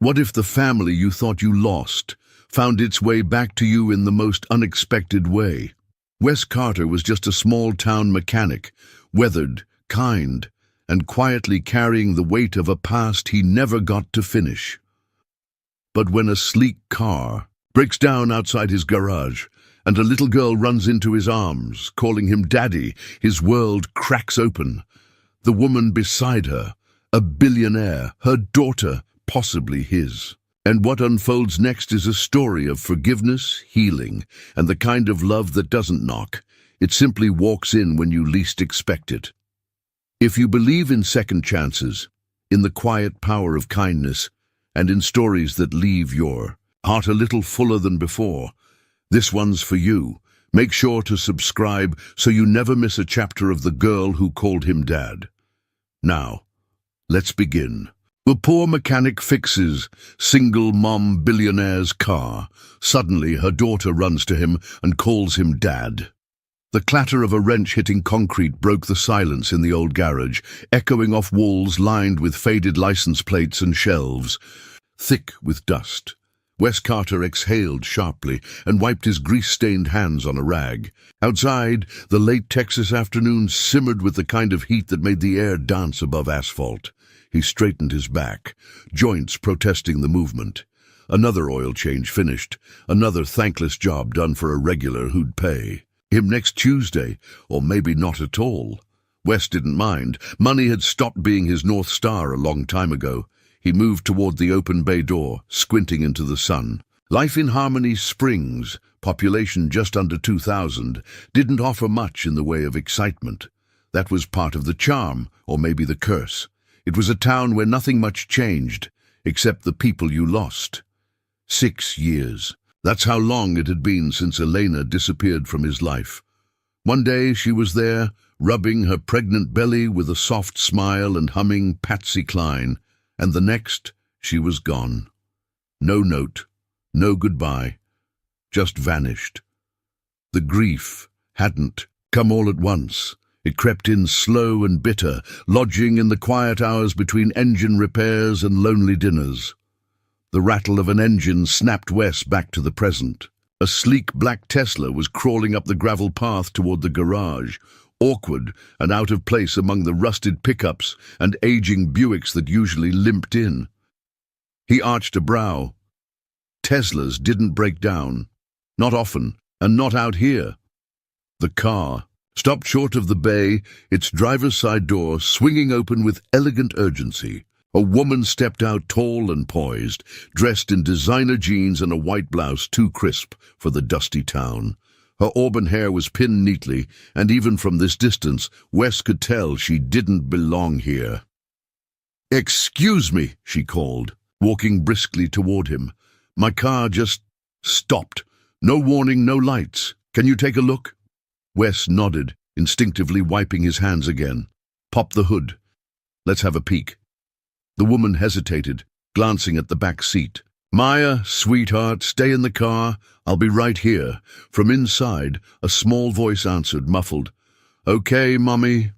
What if the family you thought you lost found its way back to you in the most unexpected way? Wes Carter was just a small-town mechanic, weathered, kind, and quietly carrying the weight of a past he never got to finish. But when a sleek car breaks down outside his garage, and a little girl runs into his arms, calling him Daddy, his world cracks open. The woman beside her, a billionaire, her daughter, possibly his. And what unfolds next is a story of forgiveness, healing, and the kind of love that doesn't knock. It simply walks in when you least expect it. If you believe in second chances, in the quiet power of kindness, and in stories that leave your heart a little fuller than before, this one's for you. Make sure to subscribe so you never miss a chapter of The Girl Who Called Him Dad. Now, let's begin. The poor mechanic fixes single mom billionaire's car. Suddenly, her daughter runs to him and calls him Dad. The clatter of a wrench hitting concrete broke the silence in the old garage, echoing off walls lined with faded license plates and shelves, thick with dust. Wes Carter exhaled sharply and wiped his grease-stained hands on a rag. Outside, the late Texas afternoon simmered with the kind of heat that made the air dance above asphalt. He straightened his back, joints protesting the movement. Another oil change finished, another thankless job done for a regular who'd pay him next Tuesday, or maybe not at all. Wes didn't mind. Money had stopped being his North Star a long time ago. He moved toward the open bay door, squinting into the sun. Life in Harmony Springs, population just under 2,000, didn't offer much in the way of excitement. That was part of the charm, or maybe the curse. It was a town where nothing much changed, except the people you lost. 6 years. That's how long it had been since Elena disappeared from his life. One day she was there, rubbing her pregnant belly with a soft smile and humming Patsy Cline. And the next, she was gone. No note, no goodbye, just vanished. The grief hadn't come all at once. It crept in slow and bitter, lodging in the quiet hours between engine repairs and lonely dinners. The rattle of an engine snapped Wes back to the present. A sleek black Tesla was crawling up the gravel path toward the garage, awkward and out of place among the rusted pickups and aging Buicks that usually limped in. He arched a brow. Teslas didn't break down. Not often, and not out here. The car stopped short of the bay, its driver's side door swinging open with elegant urgency. A woman stepped out tall and poised, dressed in designer jeans and a white blouse too crisp for the dusty town. Her auburn hair was pinned neatly, and even from this distance, Wes could tell she didn't belong here. "Excuse me," she called, walking briskly toward him. "My car just stopped. No warning, no lights. Can you take a look?" Wes nodded, instinctively wiping his hands again. "Pop the hood. Let's have a peek." The woman hesitated, glancing at the back seat. "Maya, sweetheart, stay in the car. I'll be right here." From inside, a small voice answered, muffled, "Okay, Mommy."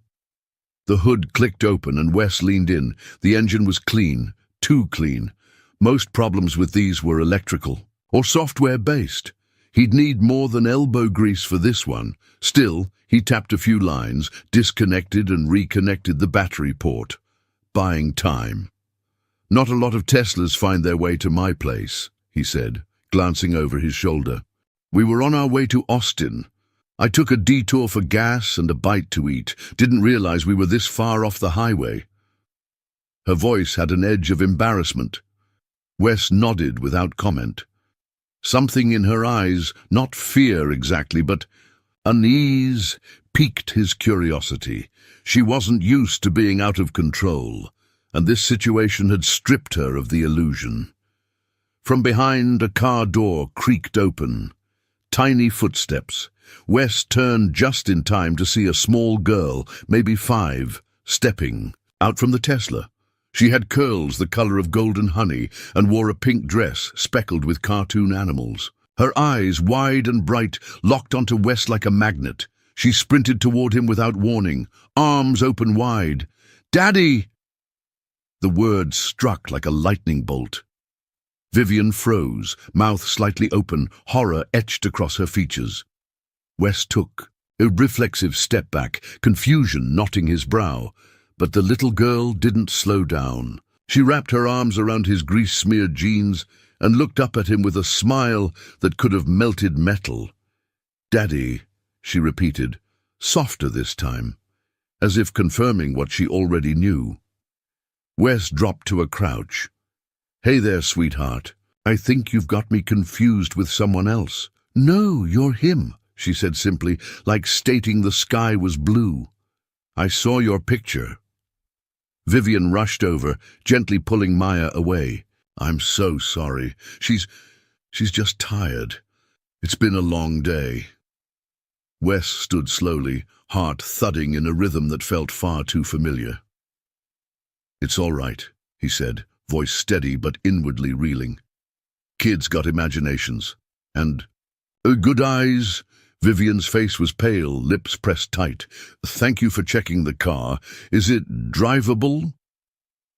The hood clicked open and Wes leaned in. The engine was clean, too clean. Most problems with these were electrical, or software-based. He'd need more than elbow grease for this one. Still, he tapped a few lines, disconnected and reconnected the battery port. Buying time. "Not a lot of Teslas find their way to my place," he said, glancing over his shoulder. "We were on our way to Austin. I took a detour for gas and a bite to eat. Didn't realize we were this far off the highway." Her voice had an edge of embarrassment. Wes nodded without comment. Something in her eyes, not fear exactly, but unease, piqued his curiosity. She wasn't used to being out of control, and this situation had stripped her of the illusion. From behind, a car door creaked open. Tiny footsteps. Wes turned just in time to see a small girl, maybe 5, stepping out from the Tesla. She had curls the color of golden honey and wore a pink dress speckled with cartoon animals. Her eyes, wide and bright, locked onto Wes like a magnet. She sprinted toward him without warning, arms open wide. "Daddy!" The word struck like a lightning bolt. Vivian froze, mouth slightly open, horror etched across her features. Wes took a reflexive step back, confusion knotting his brow, but the little girl didn't slow down. She wrapped her arms around his grease-smeared jeans and looked up at him with a smile that could have melted metal. "Daddy," she repeated, softer this time, as if confirming what she already knew. Wes dropped to a crouch. "Hey there, sweetheart. I think you've got me confused with someone else." "No, you're him," she said simply, like stating the sky was blue. "I saw your picture." Vivian rushed over, gently pulling Maya away. "I'm so sorry. She's just tired. It's been a long day." Wes stood slowly, heart thudding in a rhythm that felt far too familiar. "It's all right," he said, voice steady but inwardly reeling. "Kids got imaginations. And good eyes." Vivian's face was pale, lips pressed tight. "Thank you for checking the car. Is it drivable?"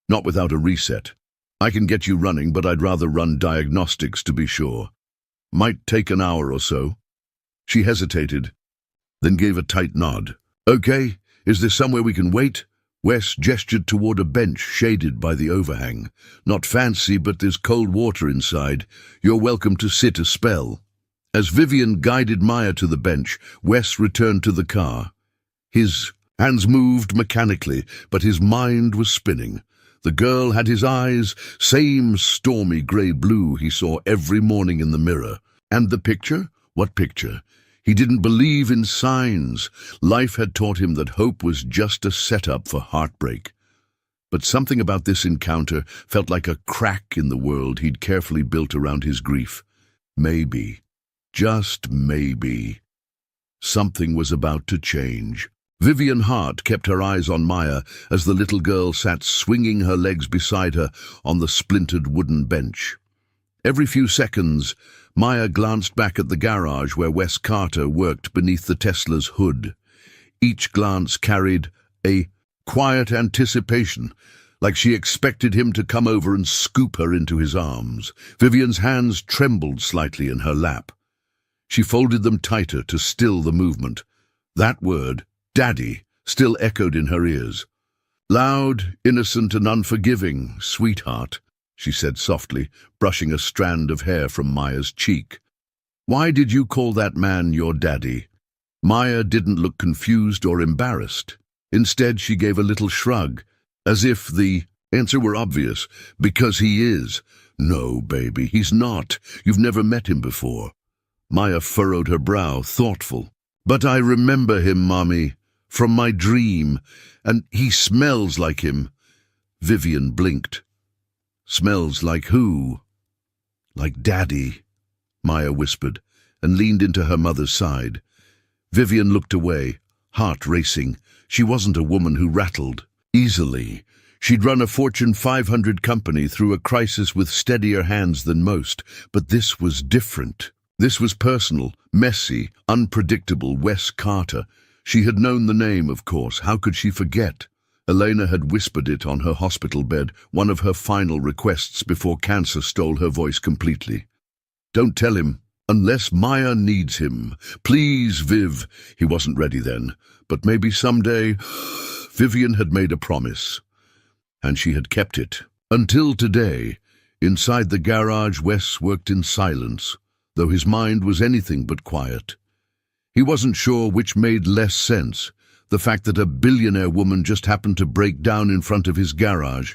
"Not without a reset. I can get you running, but I'd rather run diagnostics to be sure. Might take an hour or so." She hesitated, then gave a tight nod. "Okay, is there somewhere we can wait?" Wes gestured toward a bench shaded by the overhang. "Not fancy, but there's cold water inside. You're welcome to sit a spell." As Vivian guided Maya to the bench, Wes returned to the car. His hands moved mechanically, but his mind was spinning. The girl had his eyes, same stormy grey-blue he saw every morning in the mirror. And the picture? What picture? He didn't believe in signs. Life had taught him that hope was just a setup for heartbreak. But something about this encounter felt like a crack in the world he'd carefully built around his grief. Maybe, just maybe, something was about to change. Vivian Hart kept her eyes on Maya as the little girl sat swinging her legs beside her on the splintered wooden bench. Every few seconds, Maya glanced back at the garage where Wes Carter worked beneath the Tesla's hood. Each glance carried a quiet anticipation, like she expected him to come over and scoop her into his arms. Vivian's hands trembled slightly in her lap. She folded them tighter to still the movement. That word, "Daddy," still echoed in her ears. "Loud, innocent, and unforgiving, sweetheart," she said softly, brushing a strand of hair from Maya's cheek. "Why did you call that man your daddy?" Maya didn't look confused or embarrassed. Instead, she gave a little shrug, as if the answer were obvious. "Because he is." "No, baby, he's not. You've never met him before." Maya furrowed her brow, thoughtful. "But I remember him, Mommy, from my dream, and he smells like him." Vivian blinked. "Smells like who?" "Like Daddy," Maya whispered, and leaned into her mother's side. Vivian looked away, heart racing. She wasn't a woman who rattled easily. She'd run a Fortune 500 company through a crisis with steadier hands than most, but this was different. This was personal, messy, unpredictable. Wes Carter. She had known the name, of course. How could she forget? Elena had whispered it on her hospital bed, one of her final requests before cancer stole her voice completely. "Don't tell him, unless Maya needs him. Please, Viv." He wasn't ready then, but maybe someday. Vivian had made a promise, and she had kept it. Until today, inside the garage, Wes worked in silence, though his mind was anything but quiet. He wasn't sure which made less sense, the fact that a billionaire woman just happened to break down in front of his garage,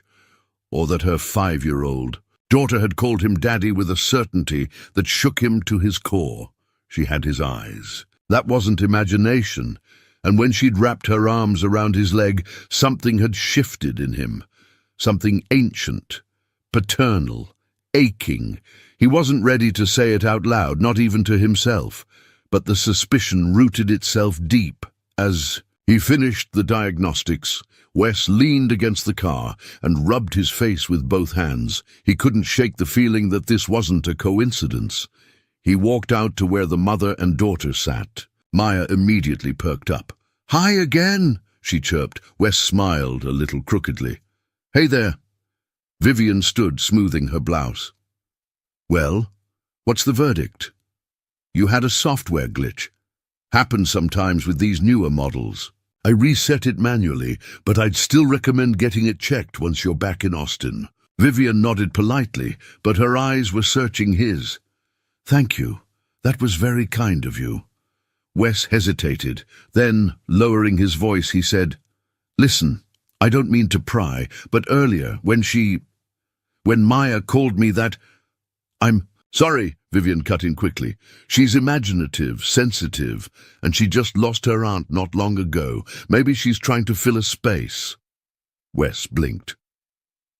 or that her 5-year-old daughter had called him daddy with a certainty that shook him to his core. She had his eyes. That wasn't imagination, and when she'd wrapped her arms around his leg, something had shifted in him, something ancient, paternal, aching. He wasn't ready to say it out loud, not even to himself, but the suspicion rooted itself deep. As he finished the diagnostics, Wes leaned against the car and rubbed his face with both hands. He couldn't shake the feeling that this wasn't a coincidence. He walked out to where the mother and daughter sat. Maya immediately perked up. "Hi again," she chirped. Wes smiled a little crookedly. "Hey there." Vivian stood, smoothing her blouse. Well, what's the verdict? You had a software glitch. Happens sometimes with these newer models. I reset it manually, but I'd still recommend getting it checked once you're back in Austin. Vivian nodded politely, but her eyes were searching his. Thank you. That was very kind of you. Wes hesitated. Then, lowering his voice, he said, Listen, I don't mean to pry, but earlier, when Maya called me that, I'm sorry, Vivian cut in quickly. She's imaginative, sensitive, and she just lost her aunt not long ago. Maybe she's trying to fill a space. Wes blinked.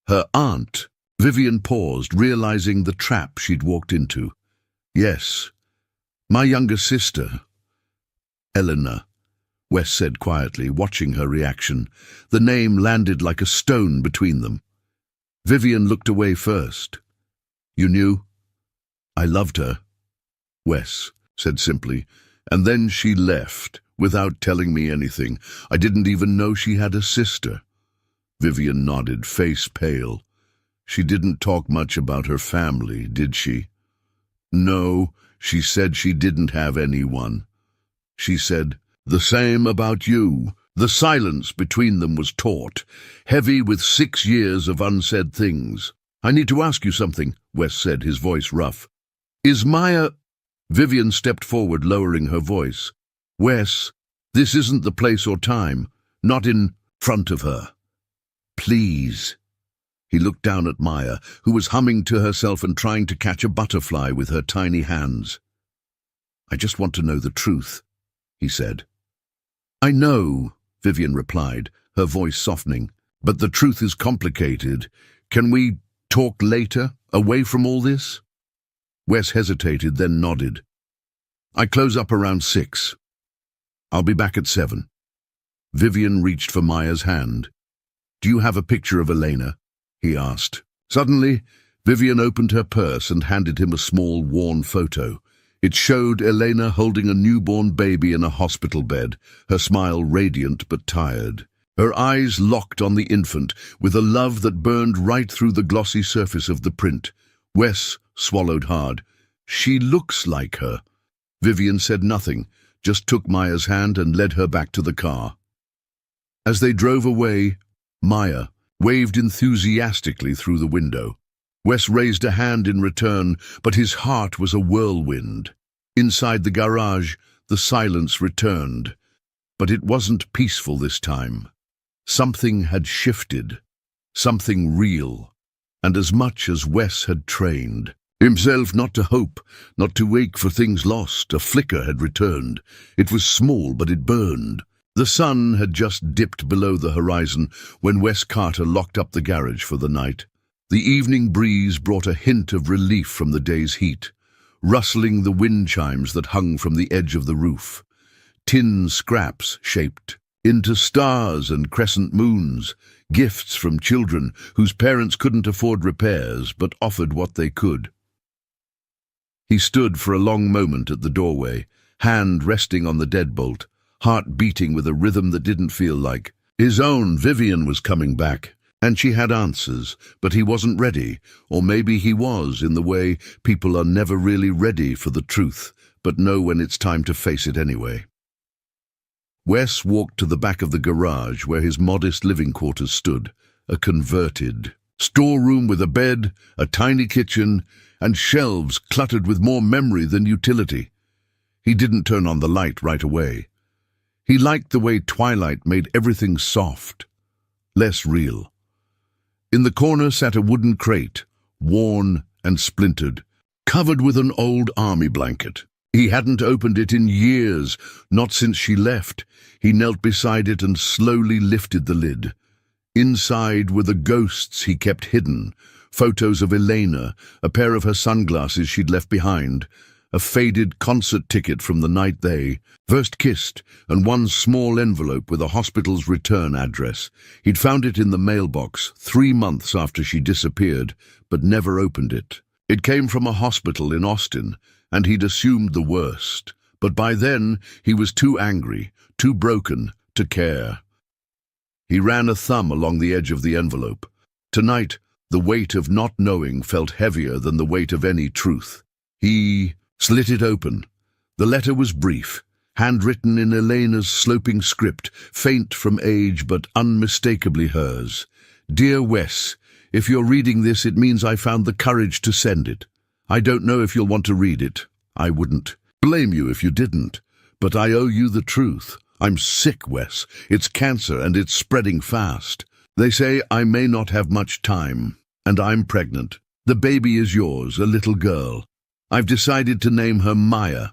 Her aunt? Vivian paused, realizing the trap she'd walked into. Yes, my younger sister. Eleanor, Wes said quietly, watching her reaction. The name landed like a stone between them. Vivian looked away first. You knew? I loved her, Wes said simply, and then she left, without telling me anything. I didn't even know she had a sister. Vivian nodded, face pale. She didn't talk much about her family, did she? No, she said she didn't have anyone. She said, the same about you. The silence between them was taut, heavy with 6 years of unsaid things. I need to ask you something, Wes said, his voice rough. Is Maya... Vivian stepped forward, lowering her voice. Wes, this isn't the place or time. Not in front of her. Please. He looked down at Maya, who was humming to herself and trying to catch a butterfly with her tiny hands. I just want to know the truth, he said. I know, Vivian replied, her voice softening, but the truth is complicated. Can we talk later, away from all this? Wes hesitated, then nodded. I close up around 6. I'll be back at 7. Vivian reached for Maya's hand. Do you have a picture of Elena? He asked. Suddenly, Vivian opened her purse and handed him a small, worn photo. It showed Elena holding a newborn baby in a hospital bed, her smile radiant but tired. Her eyes locked on the infant, with a love that burned right through the glossy surface of the print. Wes swallowed hard. She looks like her. Vivian said nothing, just took Maya's hand and led her back to the car. As they drove away, Maya waved enthusiastically through the window. Wes raised a hand in return, but his heart was a whirlwind. Inside the garage, the silence returned. But it wasn't peaceful this time. Something had shifted. Something real. And as much as Wes had trained himself not to hope, not to wake for things lost, a flicker had returned. It was small, but it burned. The sun had just dipped below the horizon when Wes Carter locked up the garage for the night. The evening breeze brought a hint of relief from the day's heat, rustling the wind chimes that hung from the edge of the roof. Tin scraps shaped into stars and crescent moons, gifts from children whose parents couldn't afford repairs but offered what they could. He stood for a long moment at the doorway, hand resting on the deadbolt, heart beating with a rhythm that didn't feel like his own. Vivian was coming back, and she had answers, but he wasn't ready, or maybe he was, in the way people are never really ready for the truth, but know when it's time to face it anyway. Wes walked to the back of the garage where his modest living quarters stood, a converted storeroom with a bed, a tiny kitchen, and shelves cluttered with more memory than utility. He didn't turn on the light right away. He liked the way twilight made everything soft, less real. In the corner sat a wooden crate, worn and splintered, covered with an old army blanket. He hadn't opened it in years, not since she left. He knelt beside it and slowly lifted the lid. Inside were the ghosts he kept hidden, photos of Elena, a pair of her sunglasses she'd left behind, a faded concert ticket from the night they first kissed, and one small envelope with a hospital's return address. He'd found it in the mailbox 3 months after she disappeared, but never opened it. It came from a hospital in Austin, and he'd assumed the worst. But by then, he was too angry, too broken, to care. He ran a thumb along the edge of the envelope. Tonight, The weight of not knowing felt heavier than the weight of any truth. He slit it open. The letter was brief, handwritten in Elena's sloping script, faint from age but unmistakably hers. Dear Wes, if you're reading this, it means I found the courage to send it. I don't know if you'll want to read it. I wouldn't blame you if you didn't, but I owe you the truth. I'm sick, Wes. It's cancer and it's spreading fast. They say I may not have much time, and I'm pregnant. The baby is yours, a little girl. I've decided to name her Maya.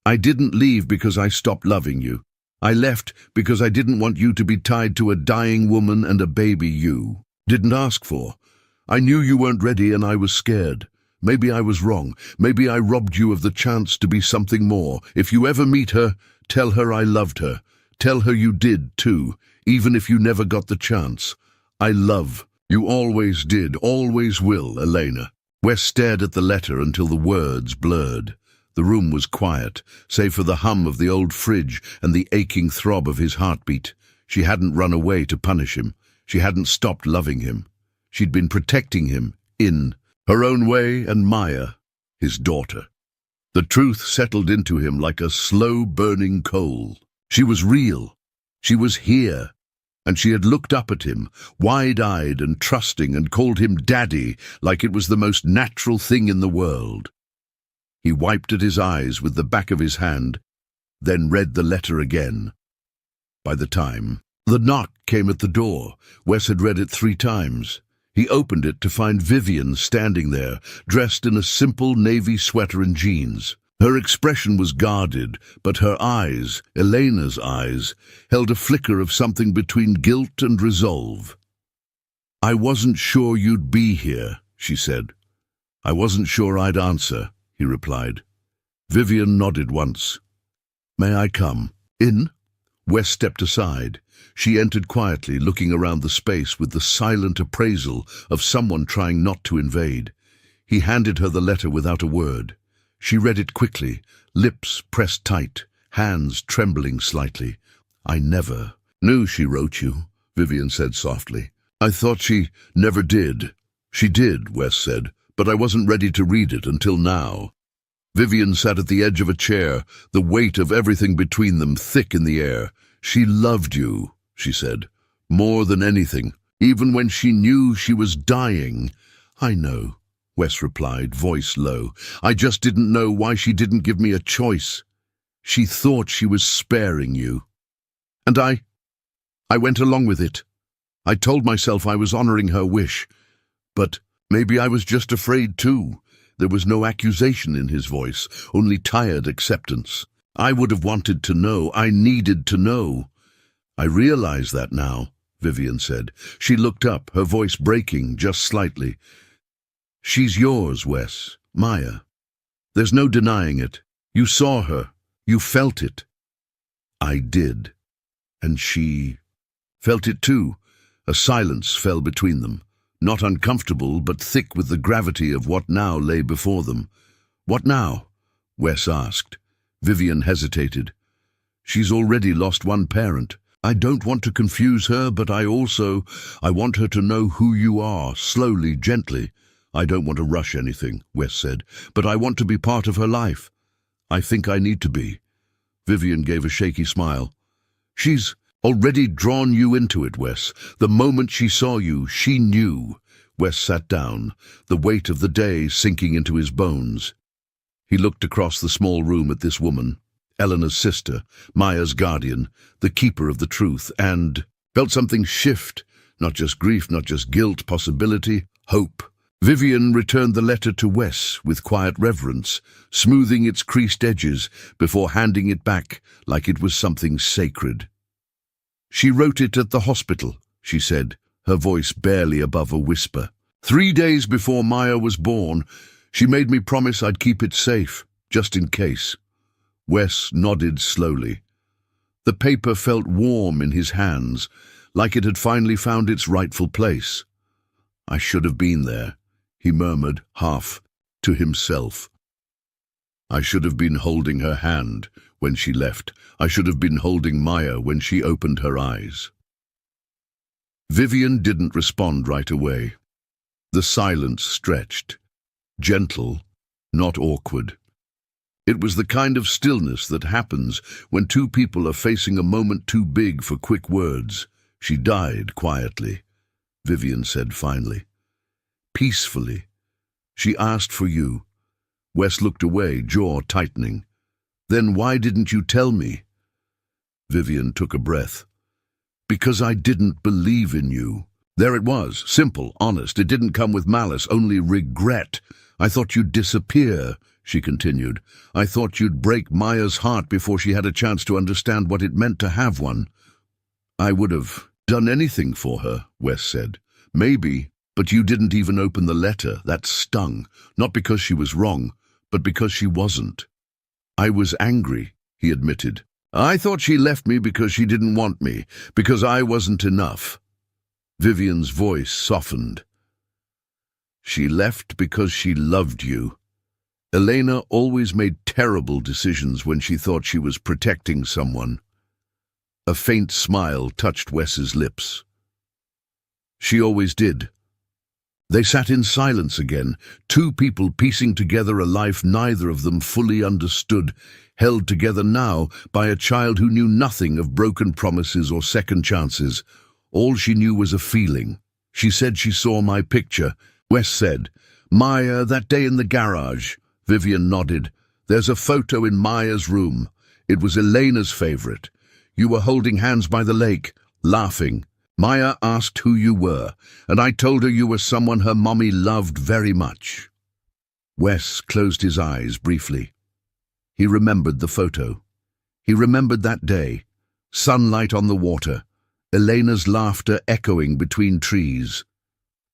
I didn't leave because I stopped loving you. I left because I didn't want you to be tied to a dying woman and a baby you didn't ask for. I knew you weren't ready and I was scared. Maybe I was wrong. Maybe I robbed you of the chance to be something more. If you ever meet her, tell her I loved her. Tell her you did, too, even if you never got the chance. I love. You always did, always will, Elena. Wes stared at the letter until the words blurred. The room was quiet, save for the hum of the old fridge and the aching throb of his heartbeat. She hadn't run away to punish him. She hadn't stopped loving him. She'd been protecting him, in her own way, and Maya, his daughter. The truth settled into him like a slow-burning coal. She was real. She was here. And she had looked up at him, wide-eyed and trusting, and called him Daddy like it was the most natural thing in the world. He wiped at his eyes with the back of his hand, then read the letter again. By the time the knock came at the door, Wes had read it 3 times. He opened it to find Vivian standing there, dressed in a simple navy sweater and jeans. Her expression was guarded, but her eyes, Elena's eyes, held a flicker of something between guilt and resolve. I wasn't sure you'd be here, she said. I wasn't sure I'd answer, he replied. Vivian nodded once. May I come in? Wes stepped aside. She entered quietly, looking around the space with the silent appraisal of someone trying not to invade. He handed her the letter without a word. She read it quickly, lips pressed tight, hands trembling slightly. I never knew she wrote you, Vivian said softly. I thought she never did. She did, Wes said, but I wasn't ready to read it until now. Vivian sat at the edge of a chair, the weight of everything between them thick in the air. She loved you, she said, more than anything, even when she knew she was dying. I know, Wes replied, voice low. I just didn't know why she didn't give me a choice. She thought she was sparing you. And I went along with it. I told myself I was honoring her wish. But maybe I was just afraid too. There was no accusation in his voice, only tired acceptance. I would have wanted to know. I needed to know. I realize that now, Vivian said. She looked up, her voice breaking just slightly. She's yours, Wes, Maya. There's no denying it. You saw her. You felt it. I did. And she felt it too. A silence fell between them. Not uncomfortable, but thick with the gravity of what now lay before them. What now? Wes asked. Vivian hesitated. She's already lost one parent. I don't want to confuse her, but I want her to know who you are, slowly, gently. I don't want to rush anything, Wes said, but I want to be part of her life. I think I need to be. Vivian gave a shaky smile. She's already drawn you into it, Wes. The moment she saw you, she knew. Wes sat down, the weight of the day sinking into his bones. He looked across the small room at this woman, Eleanor's sister, Maya's guardian, the keeper of the truth, and felt something shift. Not just grief, not just guilt, possibility, hope. Vivian returned the letter to Wes with quiet reverence, smoothing its creased edges before handing it back like it was something sacred. She wrote it at the hospital, she said, her voice barely above a whisper. 3 days before Maya was born, she made me promise I'd keep it safe, just in case. Wes nodded slowly. The paper felt warm in his hands, like it had finally found its rightful place. I should have been there, he murmured, half to himself. I should have been holding her hand when she left. I should have been holding Maya when she opened her eyes. Vivian didn't respond right away. The silence stretched. Gentle, not awkward. It was the kind of stillness that happens when two people are facing a moment too big for quick words. She died quietly, Vivian said finally. Peacefully. She asked for you. Wes looked away, jaw tightening. Then why didn't you tell me? Vivian took a breath. Because I didn't believe in you. There it was, simple, honest. It didn't come with malice, only regret. I thought you'd disappear, she continued. I thought you'd break Maya's heart before she had a chance to understand what it meant to have one. I would have done anything for her, Wes said. Maybe, but you didn't even open the letter. That stung, not because she was wrong, but because she wasn't. I was angry, he admitted. I thought she left me because she didn't want me, because I wasn't enough. Vivian's voice softened. She left because she loved you. Elena always made terrible decisions when she thought she was protecting someone. A faint smile touched Wes's lips. She always did. They sat in silence again, two people piecing together a life neither of them fully understood, held together now by a child who knew nothing of broken promises or second chances. All she knew was a feeling. She said she saw my picture. Wes said, Maya, that day in the garage. Vivian nodded. There's a photo in Maya's room. It was Elena's favorite. You were holding hands by the lake, laughing. Maya asked who you were, and I told her you were someone her mommy loved very much. Wes closed his eyes briefly. He remembered the photo. He remembered that day, sunlight on the water, Elena's laughter echoing between trees.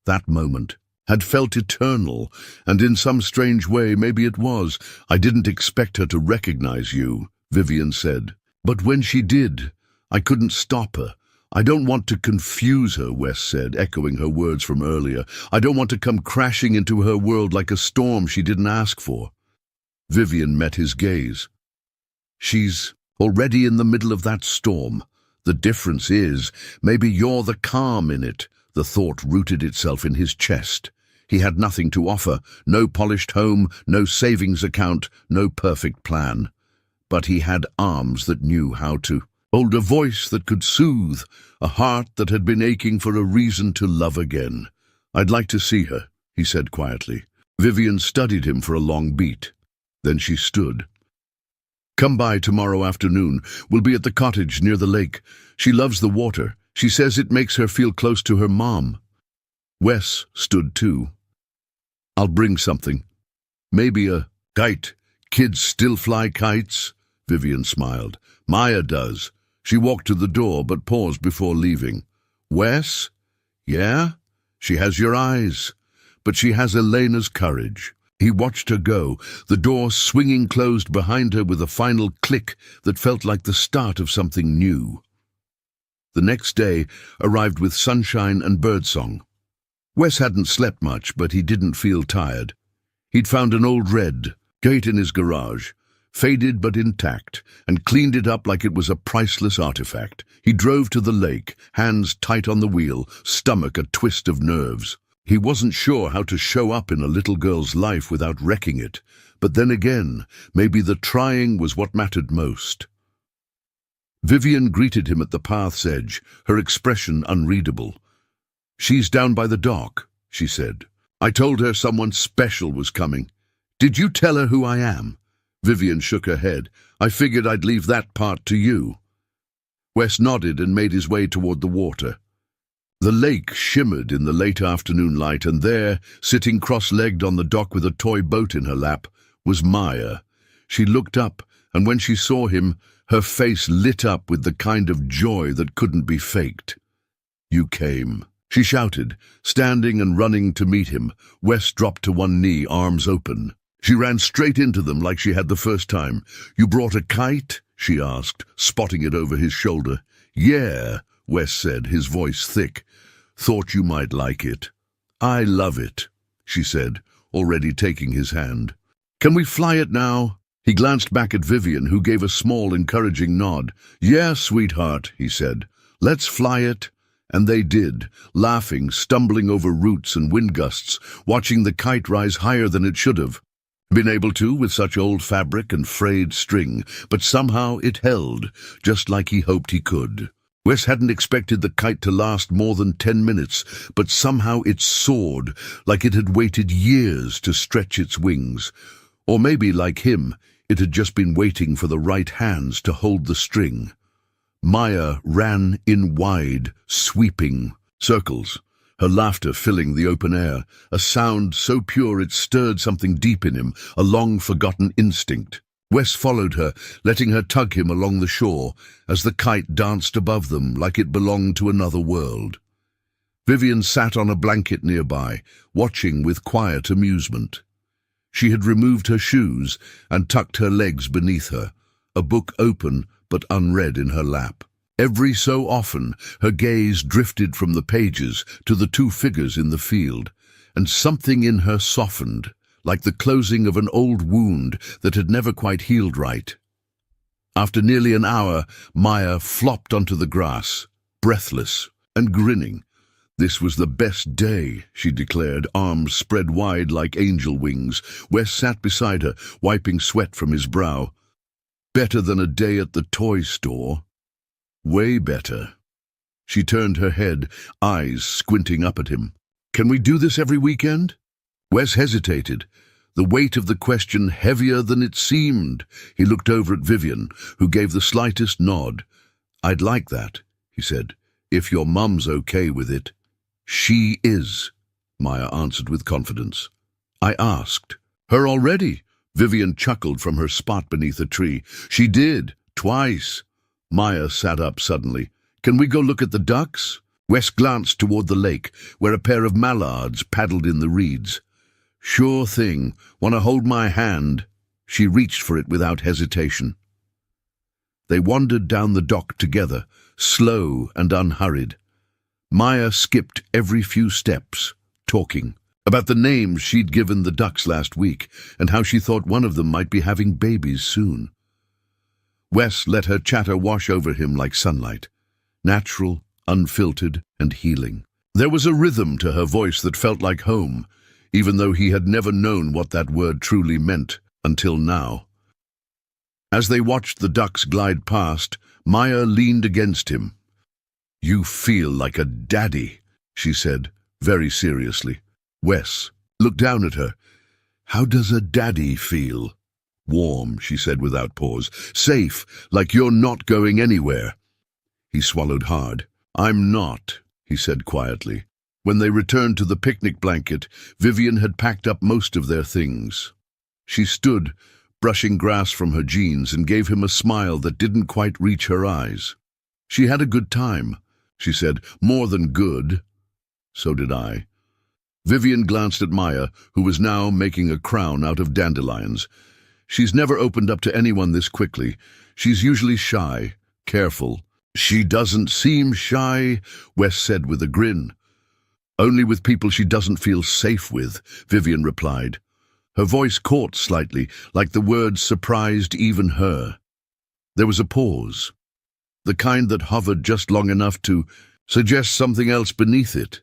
That moment had felt eternal, and in some strange way maybe it was. I didn't expect her to recognize you, Vivian said. But when she did, I couldn't stop her. I don't want to confuse her, Wes said, echoing her words from earlier. I don't want to come crashing into her world like a storm she didn't ask for. Vivian met his gaze. She's already in the middle of that storm. The difference is, maybe you're the calm in it. The thought rooted itself in his chest. He had nothing to offer, no polished home, no savings account, no perfect plan. But he had arms that knew how to hold a voice that could soothe, a heart that had been aching for a reason to love again. I'd like to see her, he said quietly. Vivian studied him for a long beat. Then she stood. Come by tomorrow afternoon. We'll be at the cottage near the lake. She loves the water. She says it makes her feel close to her mom. Wes stood too. I'll bring something. Maybe a kite. Kids still fly kites? Vivian smiled. Maya does. She walked to the door but paused before leaving. Wes? Yeah? She has your eyes. But she has Elena's courage. He watched her go, the door swinging closed behind her with a final click that felt like the start of something new. The next day arrived with sunshine and birdsong. Wes hadn't slept much, but he didn't feel tired. He'd found an old red gate in his garage, faded but intact, and cleaned it up like it was a priceless artifact. He drove to the lake, hands tight on the wheel, stomach a twist of nerves. He wasn't sure how to show up in a little girl's life without wrecking it, but then again, maybe the trying was what mattered most. Vivian greeted him at the path's edge, her expression unreadable. She's down by the dock, she said. I told her someone special was coming. Did you tell her who I am? Vivian shook her head. I figured I'd leave that part to you. Wes nodded and made his way toward the water. The lake shimmered in the late afternoon light, and there, sitting cross-legged on the dock with a toy boat in her lap, was Maya. She looked up, and when she saw him, her face lit up with the kind of joy that couldn't be faked. You came, she shouted, standing and running to meet him. Wes dropped to one knee, arms open. She ran straight into them like she had the first time. You brought a kite? She asked, spotting it over his shoulder. Yeah, Wes said, his voice thick. Thought you might like it. I love it, she said, already taking his hand. Can we fly it now? He glanced back at Vivian, who gave a small, encouraging nod. Yeah, sweetheart, he said. Let's fly it. And they did, laughing, stumbling over roots and wind gusts, watching the kite rise higher than it should have been able to with such old fabric and frayed string, but somehow it held, just like he hoped he could. Wes hadn't expected the kite to last more than 10 minutes, but somehow it soared, like it had waited years to stretch its wings. Or maybe, like him, it had just been waiting for the right hands to hold the string. Maya ran in wide, sweeping circles, her laughter filling the open air, a sound so pure it stirred something deep in him, a long-forgotten instinct. Wes followed her, letting her tug him along the shore, as the kite danced above them like it belonged to another world. Vivian sat on a blanket nearby, watching with quiet amusement. She had removed her shoes and tucked her legs beneath her, a book open but unread in her lap. Every so often, her gaze drifted from the pages to the two figures in the field, and something in her softened, like the closing of an old wound that had never quite healed right. After nearly an hour, Maya flopped onto the grass, breathless and grinning. This was the best day, she declared, arms spread wide like angel wings. Wes sat beside her, wiping sweat from his brow. Better than a day at the toy store. Way better. She turned her head, eyes squinting up at him. Can we do this every weekend? Wes hesitated, the weight of the question heavier than it seemed. He looked over at Vivian, who gave the slightest nod. I'd like that, he said, if your mum's okay with it. She is, Maya answered with confidence. I asked. Her already? Vivian chuckled from her spot beneath a tree. She did, twice. Maya sat up suddenly. Can we go look at the ducks? Wes glanced toward the lake, where a pair of mallards paddled in the reeds. Sure thing. Want to hold my hand? She reached for it without hesitation. They wandered down the dock together, slow and unhurried. Maya skipped every few steps, talking about the names she'd given the ducks last week and how she thought one of them might be having babies soon. Wes let her chatter wash over him like sunlight, natural, unfiltered, and healing. There was a rhythm to her voice that felt like home, even though he had never known what that word truly meant until now. As they watched the ducks glide past, Maya leaned against him. You feel like a daddy, she said, very seriously. Wes looked down at her. How does a daddy feel? Warm, she said without pause. Safe, like you're not going anywhere. He swallowed hard. I'm not, he said quietly. When they returned to the picnic blanket, Vivian had packed up most of their things. She stood, brushing grass from her jeans, and gave him a smile that didn't quite reach her eyes. She had a good time, she said, more than good. So did I. Vivian glanced at Maya, who was now making a crown out of dandelions. She's never opened up to anyone this quickly. She's usually shy, careful. She doesn't seem shy, Wes said with a grin. Only with people she doesn't feel safe with, Vivian replied. Her voice caught slightly, like the words surprised even her. There was a pause, the kind that hovered just long enough to suggest something else beneath it.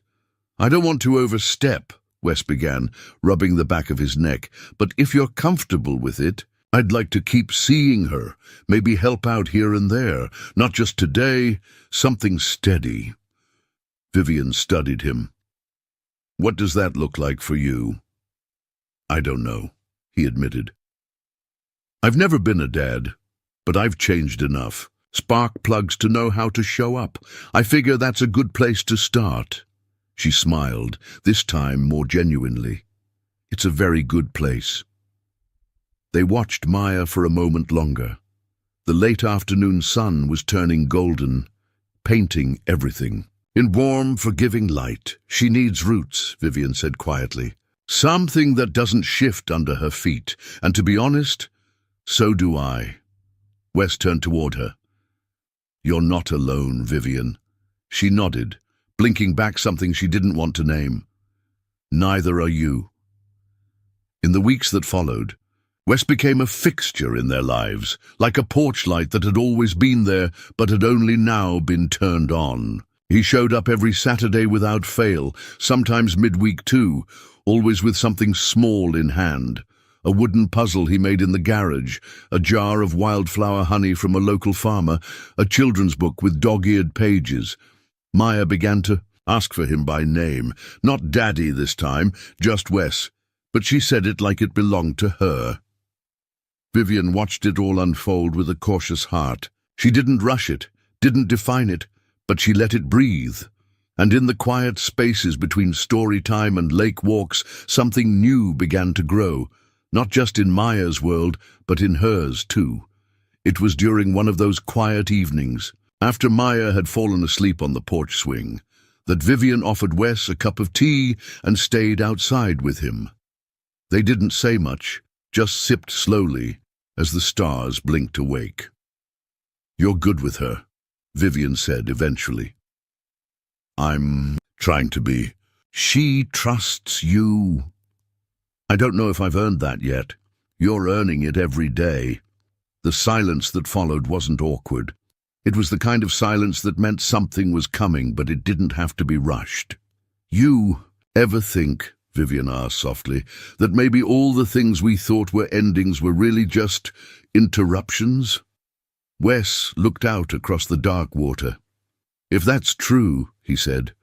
I don't want to overstep, Wes began, rubbing the back of his neck, but if you're comfortable with it, I'd like to keep seeing her, maybe help out here and there, not just today, something steady. Vivian studied him. What does that look like for you? I don't know, he admitted. I've never been a dad, but I've changed enough. Spark plugs to know how to show up. I figure that's a good place to start. She smiled, this time more genuinely. It's a very good place. They watched Maya for a moment longer. The late afternoon sun was turning golden, painting everything. In warm, forgiving light, she needs roots, Vivian said quietly. Something that doesn't shift under her feet. And to be honest, so do I. Wes turned toward her. You're not alone, Vivian. She nodded, blinking back something she didn't want to name. Neither are you. In the weeks that followed, Wes became a fixture in their lives, like a porch light that had always been there but had only now been turned on. He showed up every Saturday without fail, sometimes midweek too, always with something small in hand. A wooden puzzle he made in the garage, a jar of wildflower honey from a local farmer, a children's book with dog-eared pages. Maya began to ask for him by name, not Daddy this time, just Wes, but she said it like it belonged to her. Vivian watched it all unfold with a cautious heart. She didn't rush it, didn't define it, but she let it breathe. And in the quiet spaces between story time and lake walks, something new began to grow, not just in Maya's world, but in hers too. It was during one of those quiet evenings, after Maya had fallen asleep on the porch swing, that Vivian offered Wes a cup of tea and stayed outside with him. They didn't say much, just sipped slowly as the stars blinked awake. "You're good with her," Vivian said eventually. "I'm trying to be. She trusts you." "I don't know if I've earned that yet. You're earning it every day." The silence that followed wasn't awkward. It was the kind of silence that meant something was coming, but it didn't have to be rushed. "You ever think," Vivian asked softly, "that maybe all the things we thought were endings were really just interruptions?" Wes looked out across the dark water. "If that's true," he said,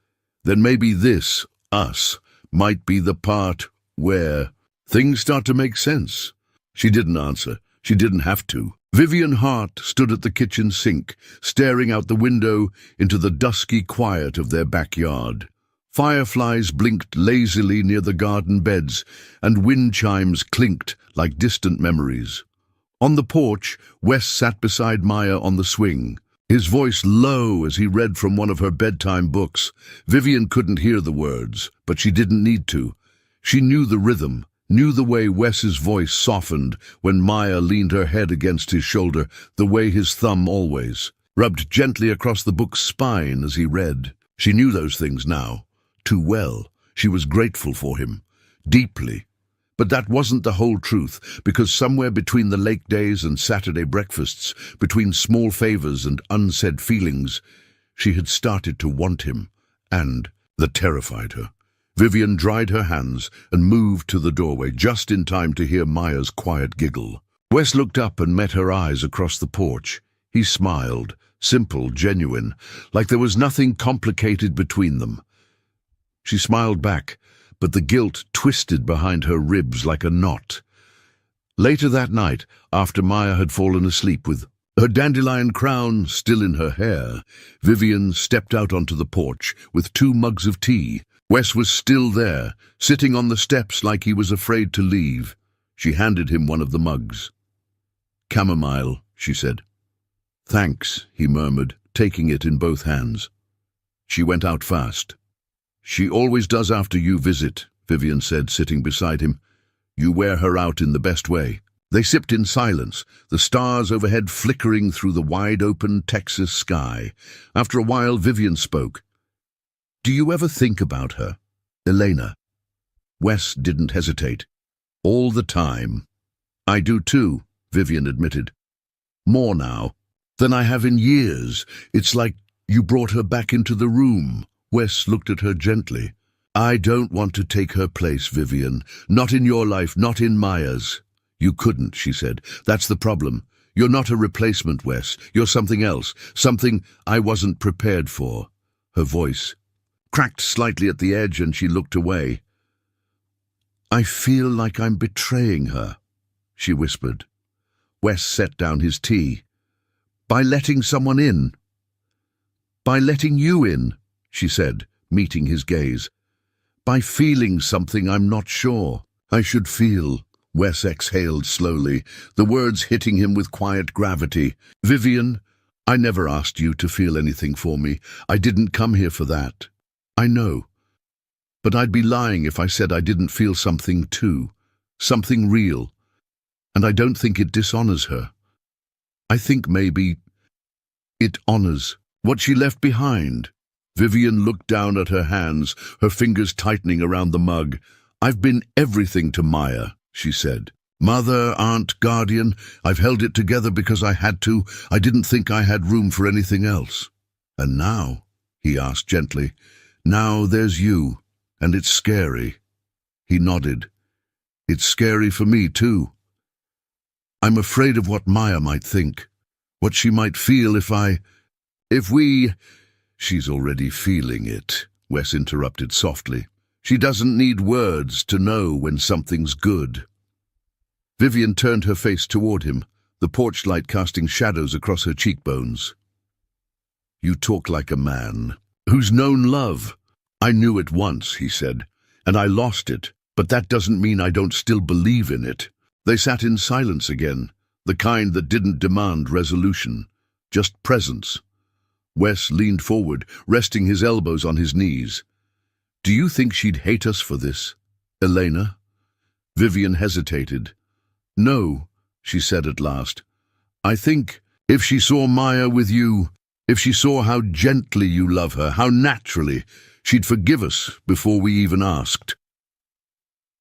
"then maybe this, us, might be the part where things start to make sense." She didn't answer. She didn't have to. Vivian Hart stood at the kitchen sink, staring out the window into the dusky quiet of their backyard. Fireflies blinked lazily near the garden beds, and wind chimes clinked like distant memories. On the porch, Wes sat beside Maya on the swing, his voice low as he read from one of her bedtime books. Vivian couldn't hear the words, but she didn't need to. She knew the rhythm, knew the way Wes's voice softened when Maya leaned her head against his shoulder, the way his thumb always rubbed gently across the book's spine as he read. She knew those things now, too well. She was grateful for him, deeply. But that wasn't the whole truth, because somewhere between the lake days and Saturday breakfasts, between small favors and unsaid feelings, she had started to want him, and that terrified her. Vivian dried her hands and moved to the doorway just in time to hear Maya's quiet giggle. Wes looked up and met her eyes across the porch. He smiled, simple, genuine, like there was nothing complicated between them. She smiled back, but the guilt twisted behind her ribs like a knot. Later that night, after Maya had fallen asleep with her dandelion crown still in her hair, Vivian stepped out onto the porch with 2 mugs of tea. Wes was still there, sitting on the steps like he was afraid to leave. She handed him one of the mugs. "Chamomile," she said. "Thanks," he murmured, taking it in both hands. She went out fast. "She always does after you visit," Vivian said, sitting beside him. "You wear her out in the best way." They sipped in silence, the stars overhead flickering through the wide-open Texas sky. After a while, Vivian spoke. "Do you ever think about her, Elena?" Wes didn't hesitate. "All the time." "I do too," Vivian admitted. "More now than I have in years. It's like you brought her back into the room." Wes looked at her gently. "I don't want to take her place, Vivian. Not in your life, not in Maya's." "You couldn't," she said. "That's the problem. You're not a replacement, Wes. You're something else, something I wasn't prepared for." Her voice cracked slightly at the edge and she looked away. "I feel like I'm betraying her," she whispered. Wes set down his tea. "By letting someone in." "By letting you in," she said, meeting his gaze. "By feeling something I'm not sure I should feel." Wes exhaled slowly, the words hitting him with quiet gravity. "Vivian, I never asked you to feel anything for me. I didn't come here for that. I know. But I'd be lying if I said I didn't feel something too. Something real. And I don't think it dishonors her. I think maybe it honors what she left behind." Vivian looked down at her hands, her fingers tightening around the mug. "I've been everything to Maya," she said. "Mother, aunt, guardian. I've held it together because I had to. I didn't think I had room for anything else. And now," he asked gently. Now there's you, and it's scary. He nodded. It's scary for me, too. I'm afraid of what Maya might think, what she might feel if we... She's already feeling it, Wes interrupted softly. She doesn't need words to know when something's good. Vivian turned her face toward him, the porch light casting shadows across her cheekbones. You talk like a man who's known love. I knew it once, he said, and I lost it, but that doesn't mean I don't still believe in it. They sat in silence again, the kind that didn't demand resolution, just presence. Wes leaned forward, resting his elbows on his knees. Do you think she'd hate us for this, Elena? Vivian hesitated. No, she said at last. I think if she saw Maya with you, if she saw how gently you love her, how naturally, she'd forgive us before we even asked.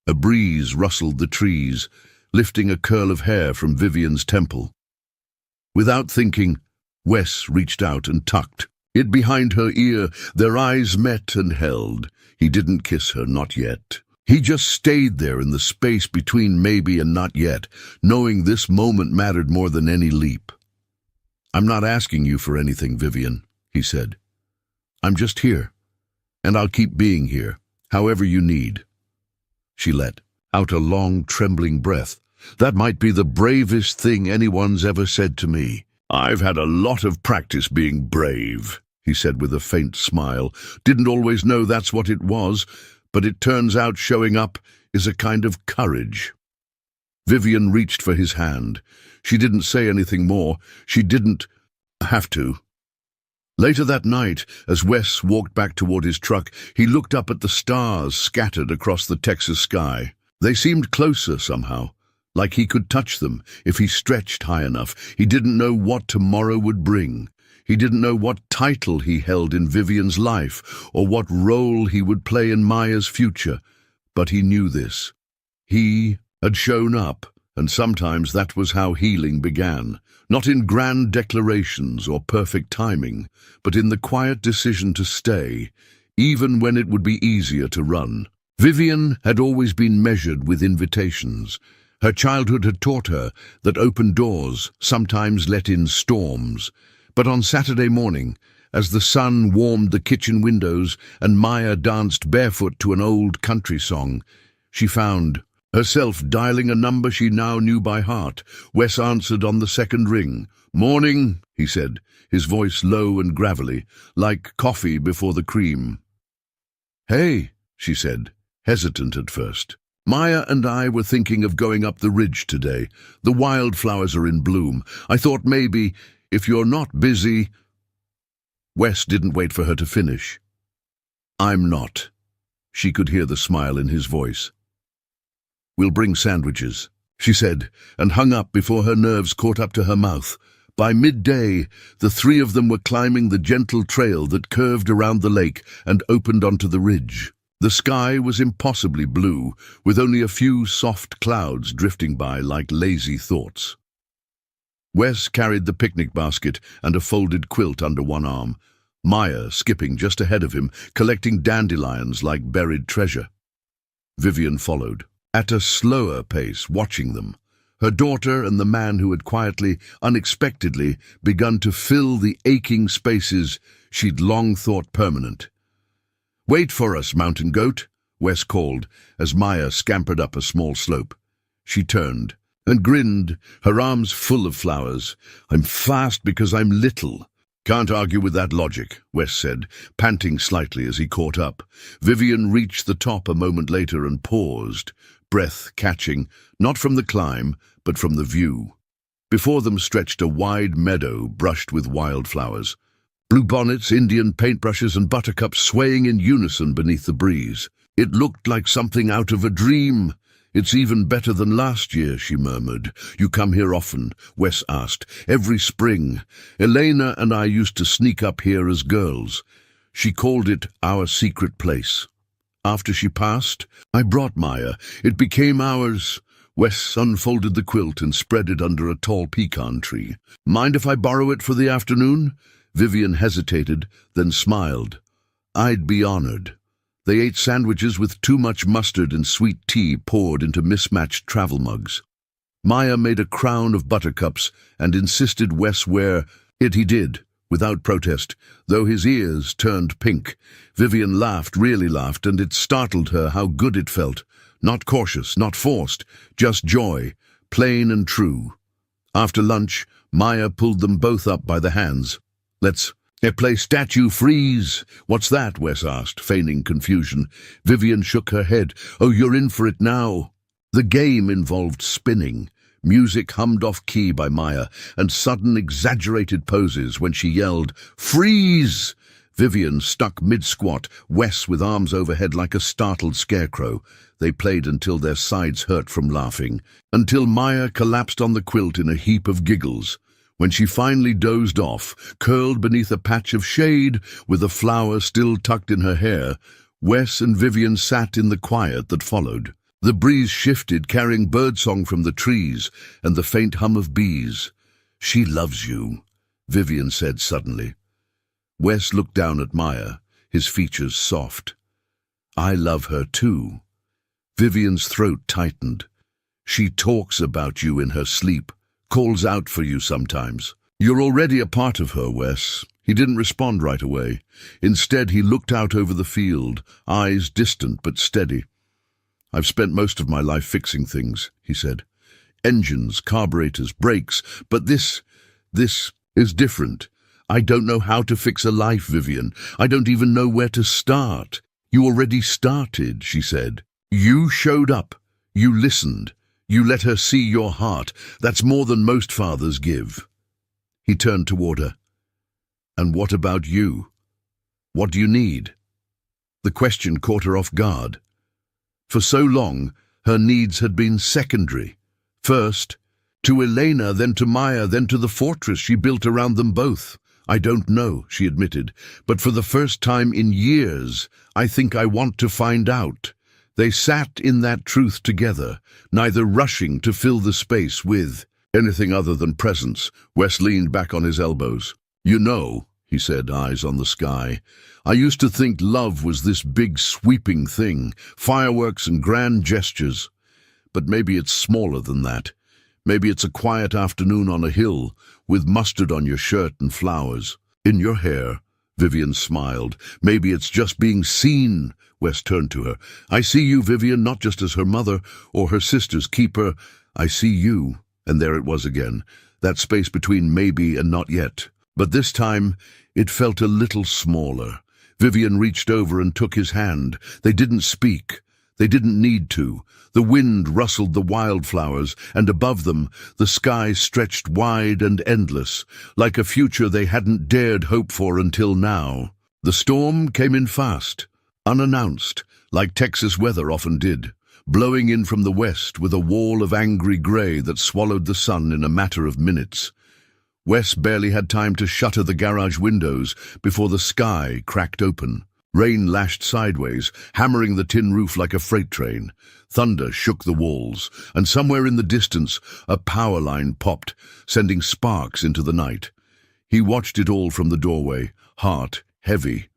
A breeze rustled the trees, lifting a curl of hair from Vivian's temple. Without thinking, Wes reached out and tucked it behind her ear. Their eyes met and held. He didn't kiss her, not yet. He just stayed there in the space between maybe and not yet, knowing this moment mattered more than any leap. I'm not asking you for anything, Vivian, he said. I'm just here, and I'll keep being here, however you need. She let out a long, trembling breath. That might be the bravest thing anyone's ever said to me. I've had a lot of practice being brave, he said with a faint smile. Didn't always know that's what it was, but it turns out showing up is a kind of courage. Vivian reached for his hand. She didn't say anything more. She didn't have to. Later that night, as Wes walked back toward his truck, he looked up at the stars scattered across the Texas sky. They seemed closer somehow, like he could touch them if he stretched high enough. He didn't know what tomorrow would bring. He didn't know what title he held in Vivian's life or what role he would play in Maya's future, but he knew this. He had shown up, and sometimes that was how healing began, not in grand declarations or perfect timing, but in the quiet decision to stay, even when it would be easier to run. Vivian had always been measured with invitations. Her childhood had taught her that open doors sometimes let in storms. But on Saturday morning, as the sun warmed the kitchen windows and Maya danced barefoot to an old country song, she found herself dialing a number she now knew by heart. Wes answered on the second ring. "Morning," he said, his voice low and gravelly, like coffee before the cream. "Hey," she said, hesitant at first. "Maya and I were thinking of going up the ridge today. The wildflowers are in bloom. I thought maybe, if you're not busy—" Wes didn't wait for her to finish. "I'm not." She could hear the smile in his voice. "We'll bring sandwiches," she said, and hung up before her nerves caught up to her mouth. By midday, the three of them were climbing the gentle trail that curved around the lake and opened onto the ridge. The sky was impossibly blue, with only a few soft clouds drifting by like lazy thoughts. Wes carried the picnic basket and a folded quilt under one arm, Maya skipping just ahead of him, collecting dandelions like buried treasure. Vivian followed, at a slower pace, watching them. Her daughter and the man who had quietly, unexpectedly, begun to fill the aching spaces she'd long thought permanent. "Wait for us, mountain goat," Wes called, as Maya scampered up a small slope. She turned and grinned, her arms full of flowers. "I'm fast because I'm little." "Can't argue with that logic," Wes said, panting slightly as he caught up. Vivian reached the top a moment later and paused, breath catching, not from the climb, but from the view. Before them stretched a wide meadow brushed with wildflowers. Bluebonnets, Indian paintbrushes, and buttercups swaying in unison beneath the breeze. "It looked like something out of a dream." "It's even better than last year," she murmured. "You come here often?" Wes asked. "Every spring. Elena and I used to sneak up here as girls. She called it our secret place. After she passed, I brought Maya. It became ours." Wes unfolded the quilt and spread it under a tall pecan tree. "Mind if I borrow it for the afternoon?" Vivian hesitated, then smiled. "I'd be honored." They ate sandwiches with too much mustard and sweet tea poured into mismatched travel mugs. Maya made a crown of buttercups and insisted Wes wear it. He did, without protest, though his ears turned pink. Vivian laughed, really laughed, and it startled her how good it felt. Not cautious, not forced, just joy, plain and true. After lunch, Maya pulled them both up by the hands. "Let's play statue freeze." "What's that?" Wes asked, feigning confusion. Vivian shook her head. "Oh, you're in for it now." The game involved spinning. Music hummed off-key by Maya, and sudden exaggerated poses when she yelled, "Freeze!" Vivian stuck mid-squat, Wes with arms overhead like a startled scarecrow. They played until their sides hurt from laughing, until Maya collapsed on the quilt in a heap of giggles. When she finally dozed off, curled beneath a patch of shade, with a flower still tucked in her hair, Wes and Vivian sat in the quiet that followed. The breeze shifted, carrying birdsong from the trees and the faint hum of bees. "She loves you," Vivian said suddenly. Wes looked down at Maya, his features soft. "I love her too." Vivian's throat tightened. "She talks about you in her sleep, calls out for you sometimes." "You're already a part of her, Wes." He didn't respond right away. Instead, he looked out over the field, eyes distant but steady. "I've spent most of my life fixing things," he said. "Engines, carburetors, brakes, but this is different. I don't know how to fix a life, Vivian. I don't even know where to start." "You already started," she said. "You showed up. You listened. You let her see your heart. That's more than most fathers give." He turned toward her. "And what about you? What do you need?" The question caught her off guard. For so long, her needs had been secondary. First, to Elena, then to Maya, then to the fortress she built around them both. "I don't know," she admitted, "but for the first time in years, I think I want to find out." They sat in that truth together, neither rushing to fill the space with anything other than presence. Wes leaned back on his elbows. "You know," he said, eyes on the sky, "I used to think love was this big sweeping thing, fireworks and grand gestures. But maybe it's smaller than that. Maybe it's a quiet afternoon on a hill, with mustard on your shirt and flowers in your hair." Vivian smiled. "Maybe it's just being seen." Wes turned to her. "I see you, Vivian, not just as her mother or her sister's keeper. I see you." And there it was again, that space between maybe and not yet. But this time, it felt a little smaller. Vivian reached over and took his hand. They didn't speak. They didn't need to. The wind rustled the wildflowers, and above them, the sky stretched wide and endless, like a future they hadn't dared hope for until now. The storm came in fast, unannounced, like Texas weather often did, blowing in from the west with a wall of angry gray that swallowed the sun in a matter of minutes. Wes barely had time to shutter the garage windows before the sky cracked open. Rain lashed sideways, hammering the tin roof like a freight train. Thunder shook the walls, and somewhere in the distance a power line popped, sending sparks into the night. He watched it all from the doorway, heart heavy.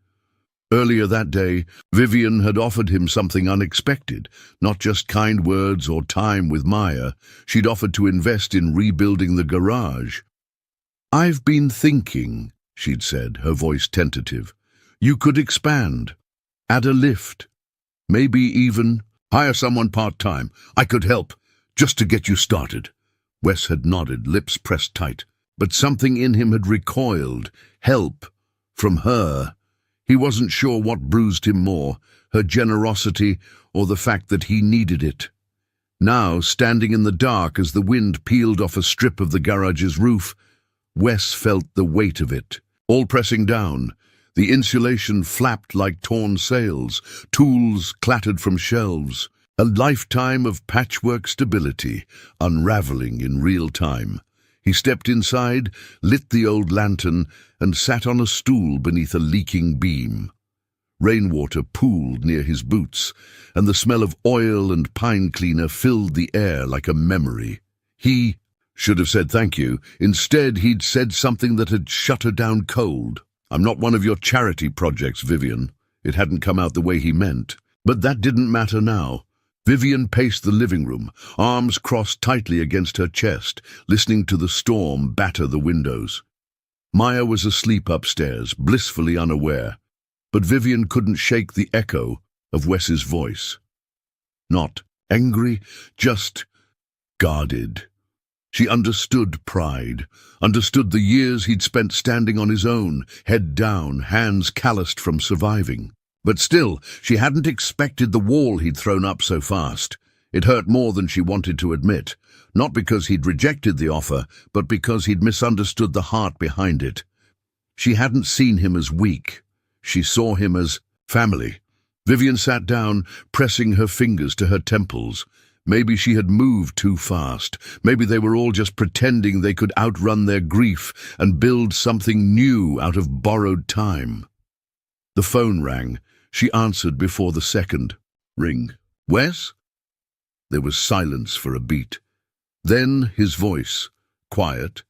Earlier that day, Vivian had offered him something unexpected, not just kind words or time with Maya. She'd offered to invest in rebuilding the garage. "I've been thinking," she'd said, her voice tentative. "You could expand, add a lift, maybe even hire someone part-time. I could help, just to get you started." Wes had nodded, lips pressed tight, but something in him had recoiled. Help from her. He wasn't sure what bruised him more, her generosity or the fact that he needed it. Now, standing in the dark as the wind peeled off a strip of the garage's roof, Wes felt the weight of it, all pressing down. The insulation flapped like torn sails, tools clattered from shelves. A lifetime of patchwork stability, unraveling in real time. He stepped inside, lit the old lantern, and sat on a stool beneath a leaking beam. Rainwater pooled near his boots, and the smell of oil and pine cleaner filled the air like a memory. He Should have said thank you. Instead, he'd said something that had shut her down cold. I'm not one of your charity projects, Vivian. It hadn't come out the way he meant. But that didn't matter now. Vivian paced the living room, arms crossed tightly against her chest, listening to the storm batter the windows. Maya was asleep upstairs, blissfully unaware, but Vivian couldn't shake the echo of Wes's voice. Not angry, just guarded. She understood pride, understood the years he'd spent standing on his own, head down, hands calloused from surviving. But still, she hadn't expected the wall he'd thrown up so fast. It hurt more than she wanted to admit, not because he'd rejected the offer, but because he'd misunderstood the heart behind it. She hadn't seen him as weak. She saw him as family. Vivian sat down, pressing her fingers to her temples. Maybe she had moved too fast. Maybe they were all just pretending they could outrun their grief and build something new out of borrowed time. The phone rang. She answered before the second ring. Wes? There was silence for a beat. Then his voice, quiet,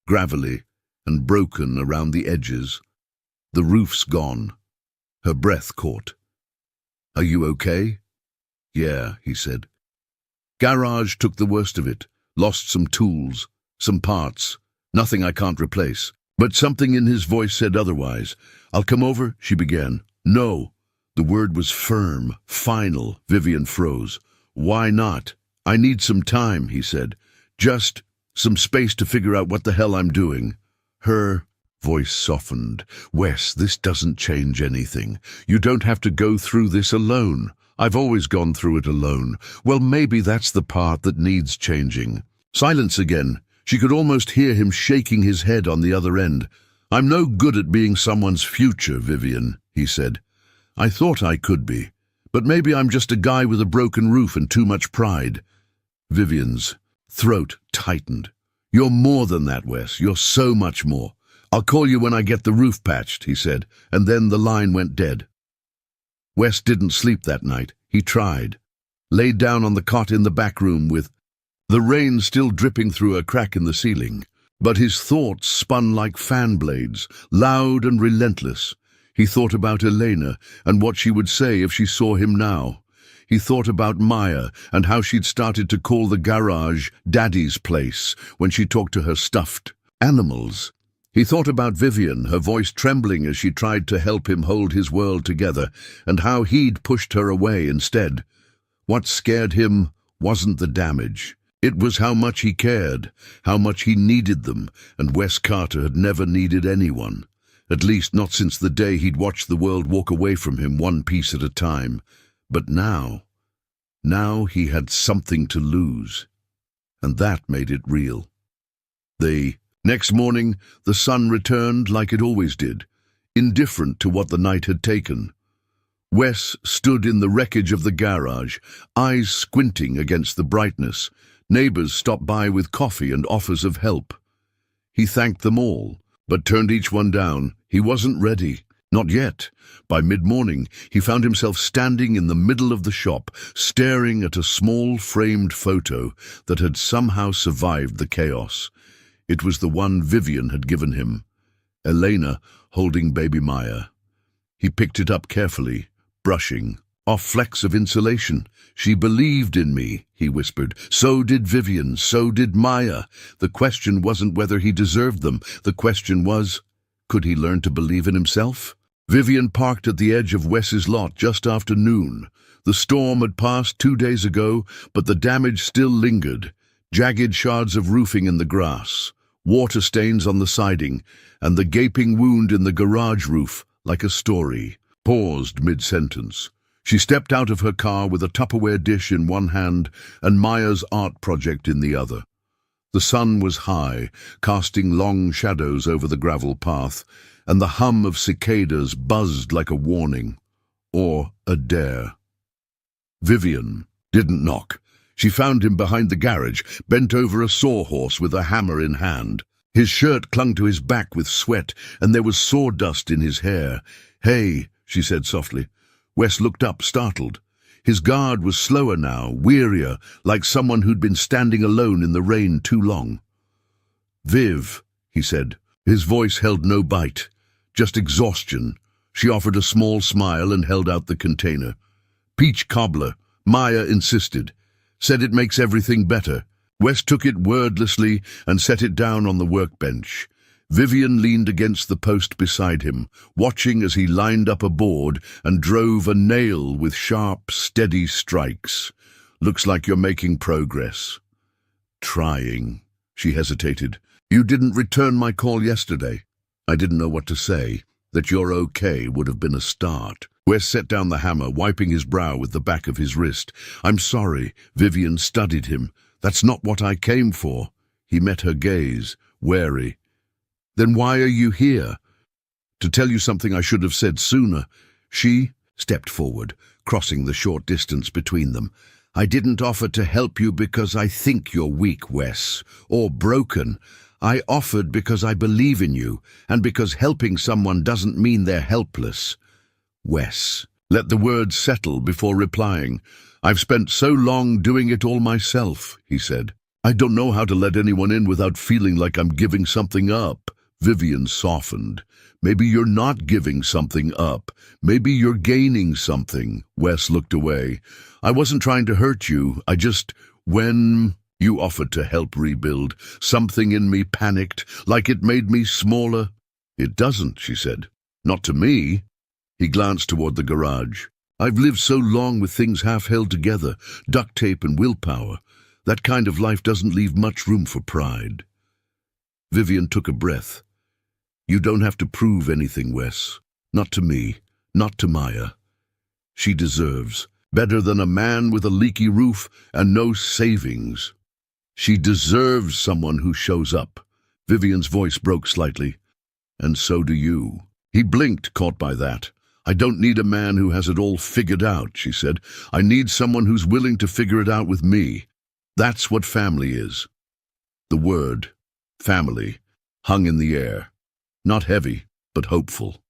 gravelly, and broken around the edges. The roof's gone. Her breath caught. Are you okay? Yeah, he said. Garage took the worst of it. Lost some tools, some parts. Nothing I can't replace. But something in his voice said otherwise. I'll come over, she began. No. The word was firm, final. Vivian froze. Why not? I need some time, he said. Just some space to figure out what the hell I'm doing. Her voice softened. Wes, this doesn't change anything. You don't have to go through this alone. I've always gone through it alone. Well, maybe that's the part that needs changing. Silence again. She could almost hear him shaking his head on the other end. I'm no good at being someone's future, Vivian, he said. I thought I could be, but maybe I'm just a guy with a broken roof and too much pride. Vivian's throat tightened. You're more than that, Wes. You're so much more. I'll call you when I get the roof patched, he said, and then the line went dead. Wes didn't sleep that night. He tried. Laid down on the cot in the back room with the rain still dripping through a crack in the ceiling. But his thoughts spun like fan blades, loud and relentless. He thought about Elena and what she would say if she saw him now. He thought about Maya and how she'd started to call the garage Daddy's place when she talked to her stuffed animals. He thought about Vivian, her voice trembling as she tried to help him hold his world together, and how he'd pushed her away instead. What scared him wasn't the damage. It was how much he cared, how much he needed them, and Wes Carter had never needed anyone. At least not since the day he'd watched the world walk away from him one piece at a time. But now he had something to lose, and that made it real. The next morning, the sun returned like it always did, indifferent to what the night had taken. Wes stood in the wreckage of the garage, eyes squinting against the brightness. Neighbors stopped by with coffee and offers of help. He thanked them all, but turned each one down. He wasn't ready. Not yet. By mid-morning, he found himself standing in the middle of the shop, staring at a small framed photo that had somehow survived the chaos. It was the one Vivian had given him, Elena holding baby Maya. He picked it up carefully, brushing off flecks of insulation. She believed in me, he whispered. So did Vivian, so did Maya. The question wasn't whether he deserved them. The question was, could he learn to believe in himself? Vivian parked at the edge of Wes's lot just after noon. The storm had passed 2 days ago, but the damage still lingered. Jagged shards of roofing in the grass, water stains on the siding, and the gaping wound in the garage roof like a story. Paused mid-sentence. She stepped out of her car with a Tupperware dish in one hand and Maya's art project in the other. The sun was high, casting long shadows over the gravel path, and the hum of cicadas buzzed like a warning, or a dare. Vivian didn't knock. She found him behind the garage, bent over a sawhorse with a hammer in hand. His shirt clung to his back with sweat, and there was sawdust in his hair. "Hey," she said softly. Wes looked up, startled. His guard was slower now, wearier, like someone who'd been standing alone in the rain too long. "Viv," he said. His voice held no bite, just exhaustion. She offered a small smile and held out the container. "Peach cobbler," Maya insisted. "Said it makes everything better." Wes took it wordlessly and set it down on the workbench. Vivian leaned against the post beside him, watching as he lined up a board and drove a nail with sharp, steady strikes. "Looks like you're making progress." "Trying." She hesitated. "You didn't return my call yesterday." I didn't know what to say. That you're okay would have been a start. Wes set down the hammer, wiping his brow with the back of his wrist. "I'm sorry." Vivian studied him. "That's not what I came for." He met her gaze, wary. "Then why are you here?" "To tell you something I should have said sooner." She stepped forward, crossing the short distance between them. "I didn't offer to help you because I think you're weak, Wes, or broken. I offered because I believe in you, and because helping someone doesn't mean they're helpless." Wes let the words settle before replying. "I've spent so long doing it all myself," he said. "I don't know how to let anyone in without feeling like I'm giving something up." Vivian softened. "Maybe you're not giving something up. Maybe you're gaining something." Wes looked away. "I wasn't trying to hurt you. When you offered to help rebuild, something in me panicked, like it made me smaller." "It doesn't," she said. "Not to me." He glanced toward the garage. "I've lived so long with things half held together, duct tape and willpower. That kind of life doesn't leave much room for pride." Vivian took a breath. "You don't have to prove anything, Wes. Not to me, not to Maya. She deserves better than a man with a leaky roof and no savings. She deserves someone who shows up." Vivian's voice broke slightly. "And so do you." He blinked, caught by that. "I don't need a man who has it all figured out," she said. "I need someone who's willing to figure it out with me. That's what family is." The word, family, hung in the air. Not heavy, but hopeful.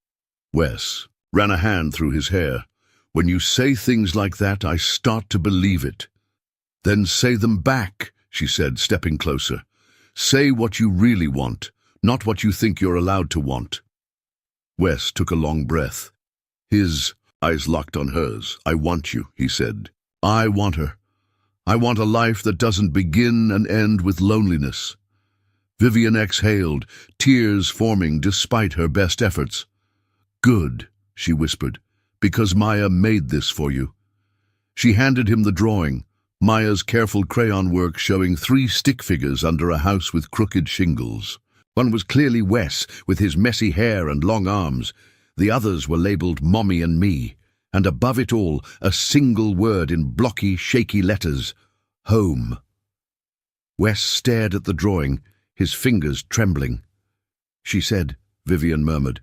Wes ran a hand through his hair. "When you say things like that, I start to believe it." "Then say them back," she said, stepping closer. "Say what you really want, not what you think you're allowed to want." Wes took a long breath. His eyes locked on hers. "I want you," he said. "I want her. I want a life that doesn't begin and end with loneliness." Vivian exhaled, tears forming despite her best efforts. "Good," she whispered, "because Maya made this for you." She handed him the drawing, Maya's careful crayon work showing 3 stick figures under a house with crooked shingles. One was clearly Wes, with his messy hair and long arms. The others were labeled Mommy and Me, and above it all, a single word in blocky, shaky letters: home. Wes stared at the drawing, his fingers trembling. "She said," Vivian murmured,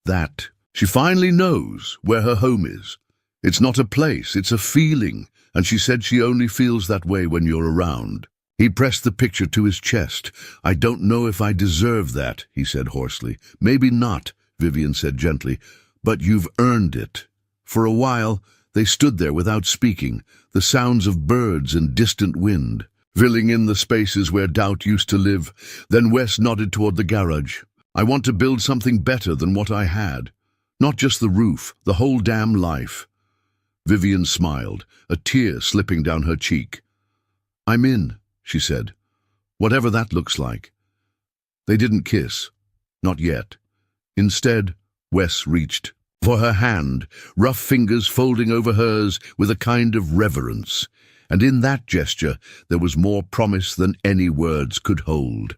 "that she finally knows where her home is. It's not a place, it's a feeling, and she said she only feels that way when you're around." He pressed the picture to his chest. "I don't know if I deserve that," he said hoarsely. "Maybe not," Vivian said gently, "but you've earned it." For a while, they stood there without speaking, the sounds of birds and distant wind, filling in the spaces where doubt used to live. Then Wes nodded toward the garage. "I want to build something better than what I had. Not just the roof, the whole damn life." Vivian smiled, a tear slipping down her cheek. "I'm in," she said. "Whatever that looks like." They didn't kiss. Not yet. Instead, Wes reached for her hand, rough fingers folding over hers with a kind of reverence. And in that gesture, there was more promise than any words could hold.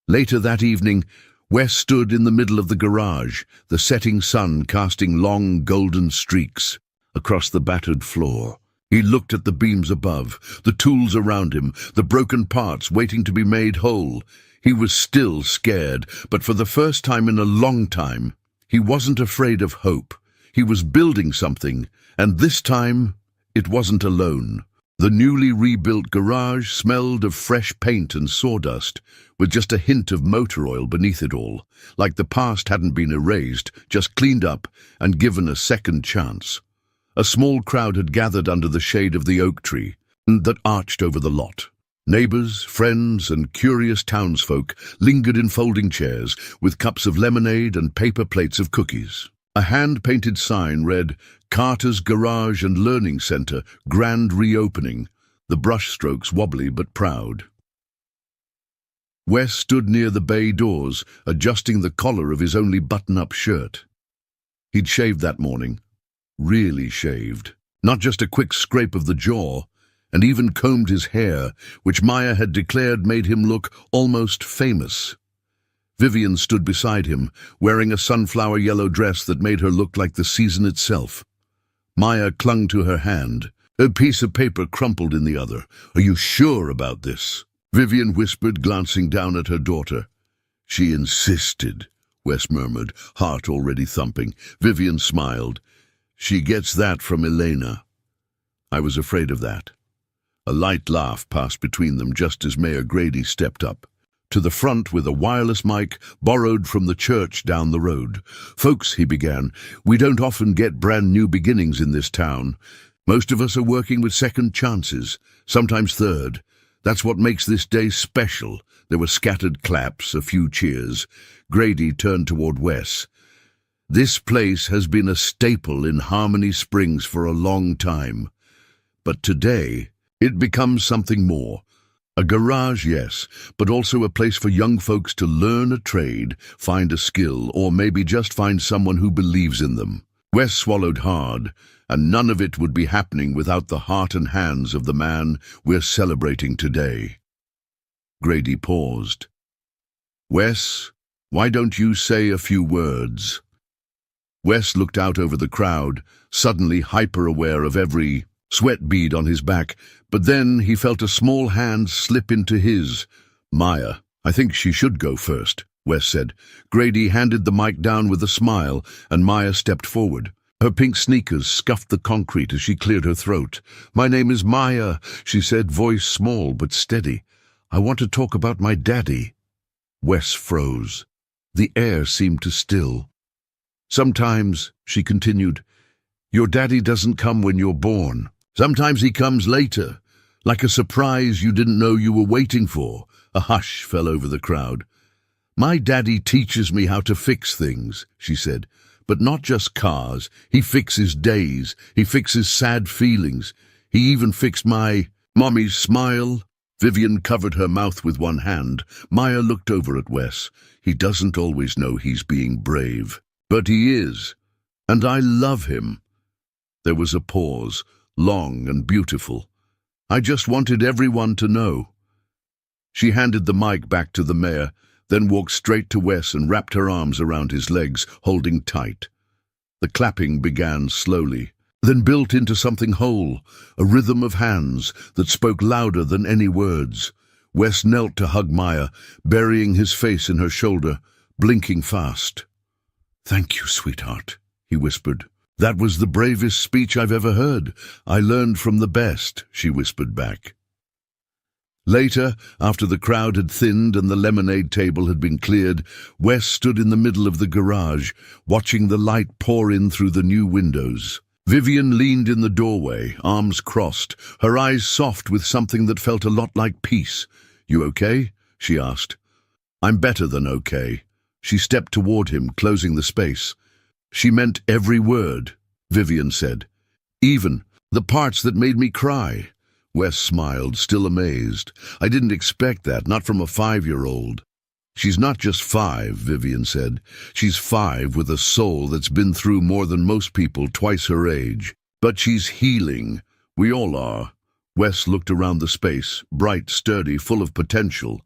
Later that evening, Wes stood in the middle of the garage, the setting sun casting long golden streaks across the battered floor. He looked at the beams above, the tools around him, the broken parts waiting to be made whole. He was still scared, but for the first time in a long time, he wasn't afraid of hope. He was building something, and this time, it wasn't alone. The newly rebuilt garage smelled of fresh paint and sawdust, with just a hint of motor oil beneath it all, like the past hadn't been erased, just cleaned up and given a second chance. A small crowd had gathered under the shade of the oak tree that arched over the lot. Neighbors, friends, and curious townsfolk lingered in folding chairs with cups of lemonade and paper plates of cookies. A hand-painted sign read, "Carter's Garage and Learning Center, Grand Reopening," the brushstrokes wobbly but proud. Wes stood near the bay doors, adjusting the collar of his only button-up shirt. He'd shaved that morning. Really shaved. Not just a quick scrape of the jaw, and even combed his hair, which Maya had declared made him look almost famous. Vivian stood beside him, wearing a sunflower yellow dress that made her look like the season itself. Maya clung to her hand, a piece of paper crumpled in the other. "Are you sure about this?" Vivian whispered, glancing down at her daughter. "She insisted," Wes murmured, heart already thumping. Vivian smiled. "She gets that from Elena." "I was afraid of that." A light laugh passed between them just as Mayor Grady stepped up to the front with a wireless mic borrowed from the church down the road. "Folks," he began, "we don't often get brand new beginnings in this town. Most of us are working with second chances, sometimes third. That's what makes this day special." There were scattered claps, a few cheers. Grady turned toward Wes. "This place has been a staple in Harmony Springs for a long time. But today, it becomes something more. A garage, yes, but also a place for young folks to learn a trade, find a skill, or maybe just find someone who believes in them." Wes swallowed hard, and none of it would be happening without the heart and hands of the man we're celebrating today. Grady paused. "Wes, why don't you say a few words?" Wes looked out over the crowd, suddenly hyper-aware of every sweat bead on his back, but then he felt a small hand slip into his. "Maya, I think she should go first," Wes said. Grady handed the mic down with a smile, and Maya stepped forward. Her pink sneakers scuffed the concrete as she cleared her throat. "My name is Maya," she said, voice small but steady. "I want to talk about my daddy." Wes froze. The air seemed to still. "Sometimes," she continued, "your daddy doesn't come when you're born. Sometimes he comes later, like a surprise you didn't know you were waiting for." A hush fell over the crowd. "My daddy teaches me how to fix things," she said. "But not just cars. He fixes days. He fixes sad feelings. He even fixed my mommy's smile." Vivian covered her mouth with one hand. Maya looked over at Wes. "He doesn't always know he's being brave. But he is. And I love him." There was a pause, long and beautiful. "I just wanted everyone to know." She handed the mic back to the mayor, then walked straight to Wes and wrapped her arms around his legs, holding tight. The clapping began slowly, then built into something whole, a rhythm of hands that spoke louder than any words. Wes knelt to hug Maya, burying his face in her shoulder, blinking fast. "Thank you, sweetheart," he whispered. "That was the bravest speech I've ever heard. I learned from the best," she whispered back. Later, after the crowd had thinned and the lemonade table had been cleared, Wes stood in the middle of the garage, watching the light pour in through the new windows. Vivian leaned in the doorway, arms crossed, her eyes soft with something that felt a lot like peace. "You okay?" she asked. "I'm better than okay." She stepped toward him, closing the space. "She meant every word," Vivian said. "Even the parts that made me cry." Wes smiled, still amazed. "I didn't expect that, not from a 5-year-old. "She's not just 5, Vivian said. "She's 5 with a soul that's been through more than most people twice her age. But she's healing. We all are." Wes looked around the space, bright, sturdy, full of potential.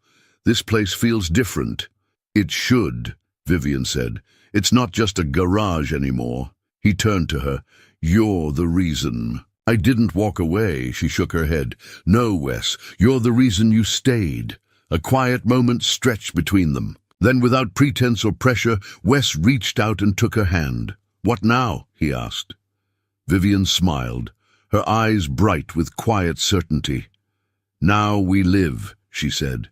"This place feels different." "It should," Vivian said. "It's not just a garage anymore." He turned to her. "You're the reason." "I didn't walk away," she shook her head. "No, Wes, you're the reason you stayed." A quiet moment stretched between them. Then, without pretense or pressure, Wes reached out and took her hand. "What now?" he asked. Vivian smiled, her eyes bright with quiet certainty. "Now we live," she said.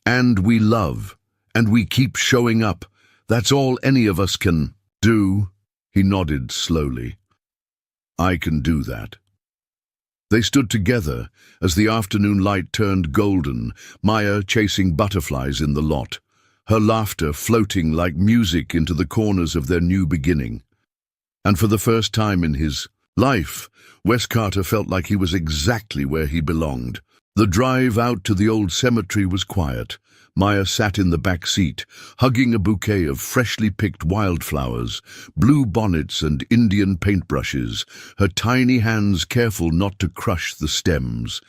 "And we love. And we keep showing up. That's all any of us can do." He nodded slowly. "I can do that." They stood together as the afternoon light turned golden, Maya chasing butterflies in the lot, her laughter floating like music into the corners of their new beginning. And for the first time in his life, Wes Carter felt like he was exactly where he belonged. The drive out to the old cemetery was quiet. Maya sat in the back seat, hugging a bouquet of freshly picked wildflowers, blue bonnets and Indian paintbrushes, her tiny hands careful not to crush the stems.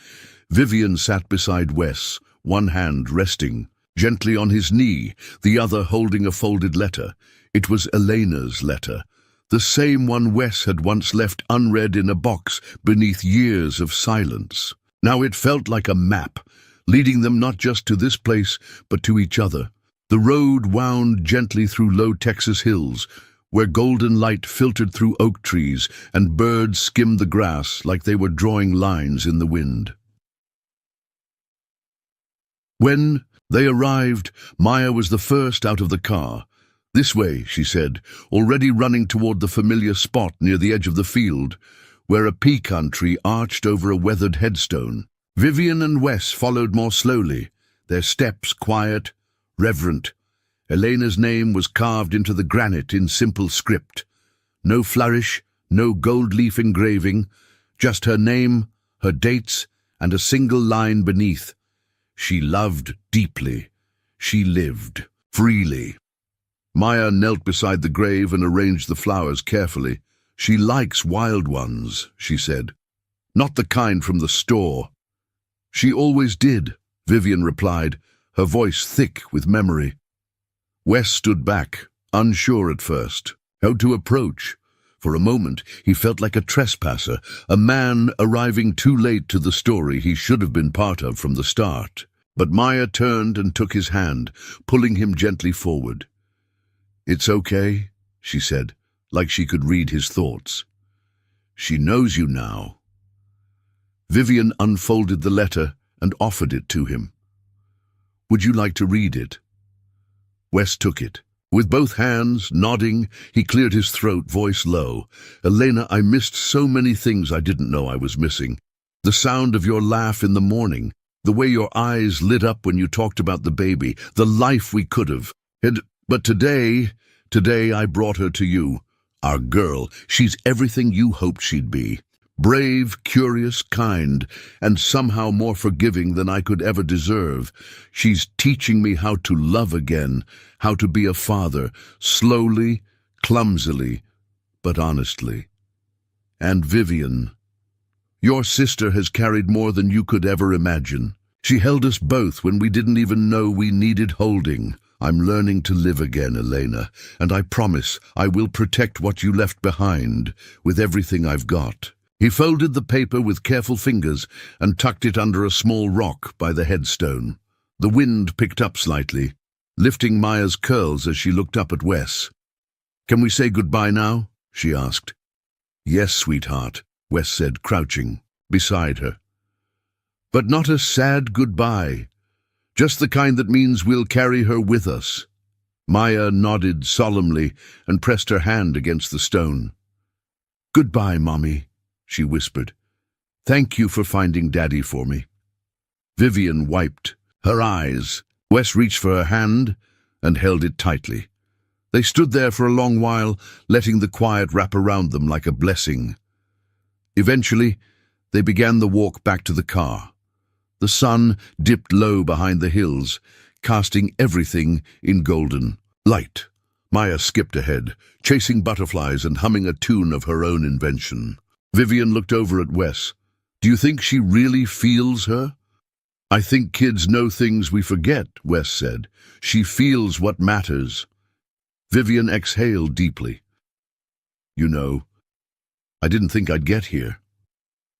Vivian sat beside Wes, one hand resting gently on his knee, the other holding a folded letter. It was Elena's letter, the same one Wes had once left unread in a box beneath years of silence. Now it felt like a map, leading them not just to this place, but to each other. The road wound gently through low Texas hills, where golden light filtered through oak trees and birds skimmed the grass like they were drawing lines in the wind. When they arrived, Maya was the first out of the car. "This way," she said, already running toward the familiar spot near the edge of the field, where a pecan tree arched over a weathered headstone. Vivian and Wes followed more slowly, their steps quiet, reverent. Elena's name was carved into the granite in simple script. No flourish, no gold leaf engraving, just her name, her dates, and a single line beneath. She loved deeply. She lived freely. Maya knelt beside the grave and arranged the flowers carefully. "She likes wild ones," she said. "Not the kind from the store." "She always did," Vivian replied, her voice thick with memory. Wes stood back, unsure at first how to approach. For a moment, he felt like a trespasser, a man arriving too late to the story he should have been part of from the start. But Maya turned and took his hand, pulling him gently forward. "It's okay," she said, like she could read his thoughts. "She knows you now." Vivian unfolded the letter and offered it to him. "Would you like to read it?" Wes took it. With both hands, nodding, he cleared his throat, voice low. "Elena, I missed so many things I didn't know I was missing. The sound of your laugh in the morning, the way your eyes lit up when you talked about the baby, the life we could have. But today I brought her to you. Our girl, she's everything you hoped she'd be. Brave, curious, kind, and somehow more forgiving than I could ever deserve. She's teaching me how to love again, how to be a father, slowly, clumsily, but honestly. And Vivian, your sister has carried more than you could ever imagine. She held us both when we didn't even know we needed holding. I'm learning to live again, Elena, and I promise I will protect what you left behind with everything I've got." He folded the paper with careful fingers and tucked it under a small rock by the headstone. The wind picked up slightly, lifting Maya's curls as she looked up at Wes. "Can we say goodbye now?" she asked. "Yes, sweetheart," Wes said, crouching beside her. "But not a sad goodbye, just the kind that means we'll carry her with us." Maya nodded solemnly and pressed her hand against the stone. "Goodbye, Mommy," she whispered. "Thank you for finding Daddy for me." Vivian wiped her eyes. Wes reached for her hand and held it tightly. They stood there for a long while, letting the quiet wrap around them like a blessing. Eventually, they began the walk back to the car. The sun dipped low behind the hills, casting everything in golden light. Maya skipped ahead, chasing butterflies and humming a tune of her own invention. Vivian looked over at Wes. "Do you think she really feels her?" "I think kids know things we forget," Wes said. "She feels what matters." Vivian exhaled deeply. "You know, I didn't think I'd get here."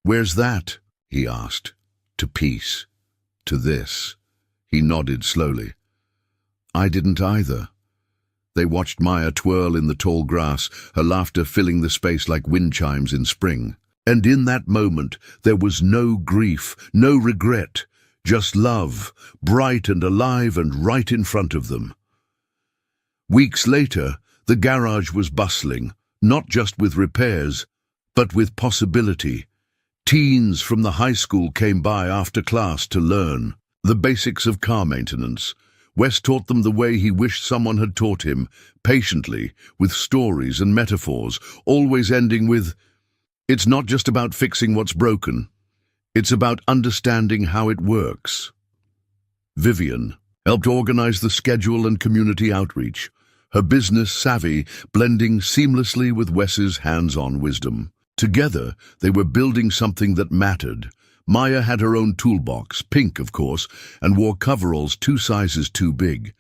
"Where's that?" he asked. "To peace. To this." He nodded slowly. "I didn't either." They watched Maya twirl in the tall grass, her laughter filling the space like wind chimes in spring. And in that moment, there was no grief, no regret, just love, bright and alive and right in front of them. Weeks later, the garage was bustling, not just with repairs, but with possibility. Teens from the high school came by after class to learn the basics of car maintenance. Wes taught them the way he wished someone had taught him, patiently, with stories and metaphors, always ending with, "It's not just about fixing what's broken. It's about understanding how it works." Vivian helped organize the schedule and community outreach, her business savvy blending seamlessly with Wes's hands-on wisdom. Together, they were building something that mattered. Maya had her own toolbox, pink of course, and wore coveralls 2 sizes too big.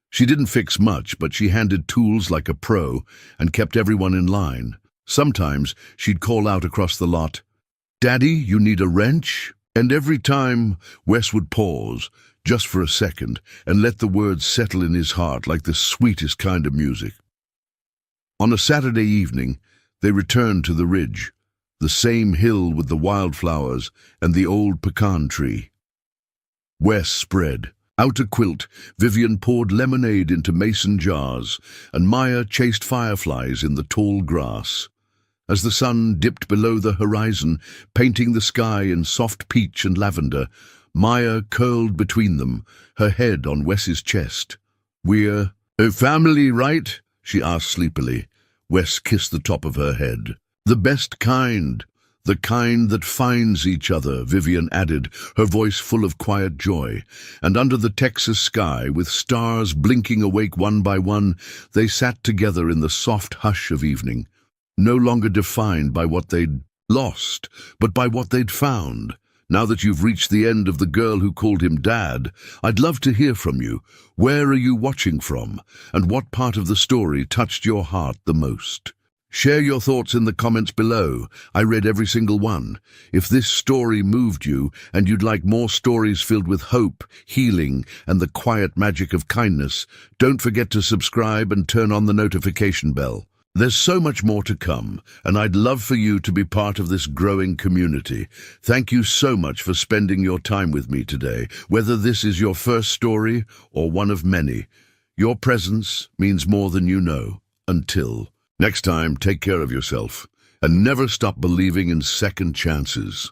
She didn't fix much, but she handled tools like a pro and kept everyone in line. Sometimes she'd call out across the lot, "Daddy, you need a wrench?" And every time, Wes would pause, just for a second, and let the words settle in his heart like the sweetest kind of music. On a Saturday evening, they returned to the ridge, the same hill with the wildflowers and the old pecan tree. Wes spread out a quilt, Vivian poured lemonade into mason jars, and Maya chased fireflies in the tall grass. As the sun dipped below the horizon, painting the sky in soft peach and lavender, Maya curled between them, her head on Wes's chest. "We're a family, right?" she asked sleepily. Wes kissed the top of her head. "The best kind. The kind that finds each other," Vivian added, her voice full of quiet joy. And under the Texas sky, with stars blinking awake one by one, they sat together in the soft hush of evening, no longer defined by what they'd lost, but by what they'd found. "Now that you've reached the end of The Girl Who Called Him Dad, I'd love to hear from you. Where are you watching from? And what part of the story touched your heart the most? Share your thoughts in the comments below. I read every single one. If this story moved you and you'd like more stories filled with hope, healing, and the quiet magic of kindness, don't forget to subscribe and turn on the notification bell. There's so much more to come, and I'd love for you to be part of this growing community. Thank you so much for spending your time with me today, whether this is your first story or one of many. Your presence means more than you know. Until next time, take care of yourself, and never stop believing in second chances.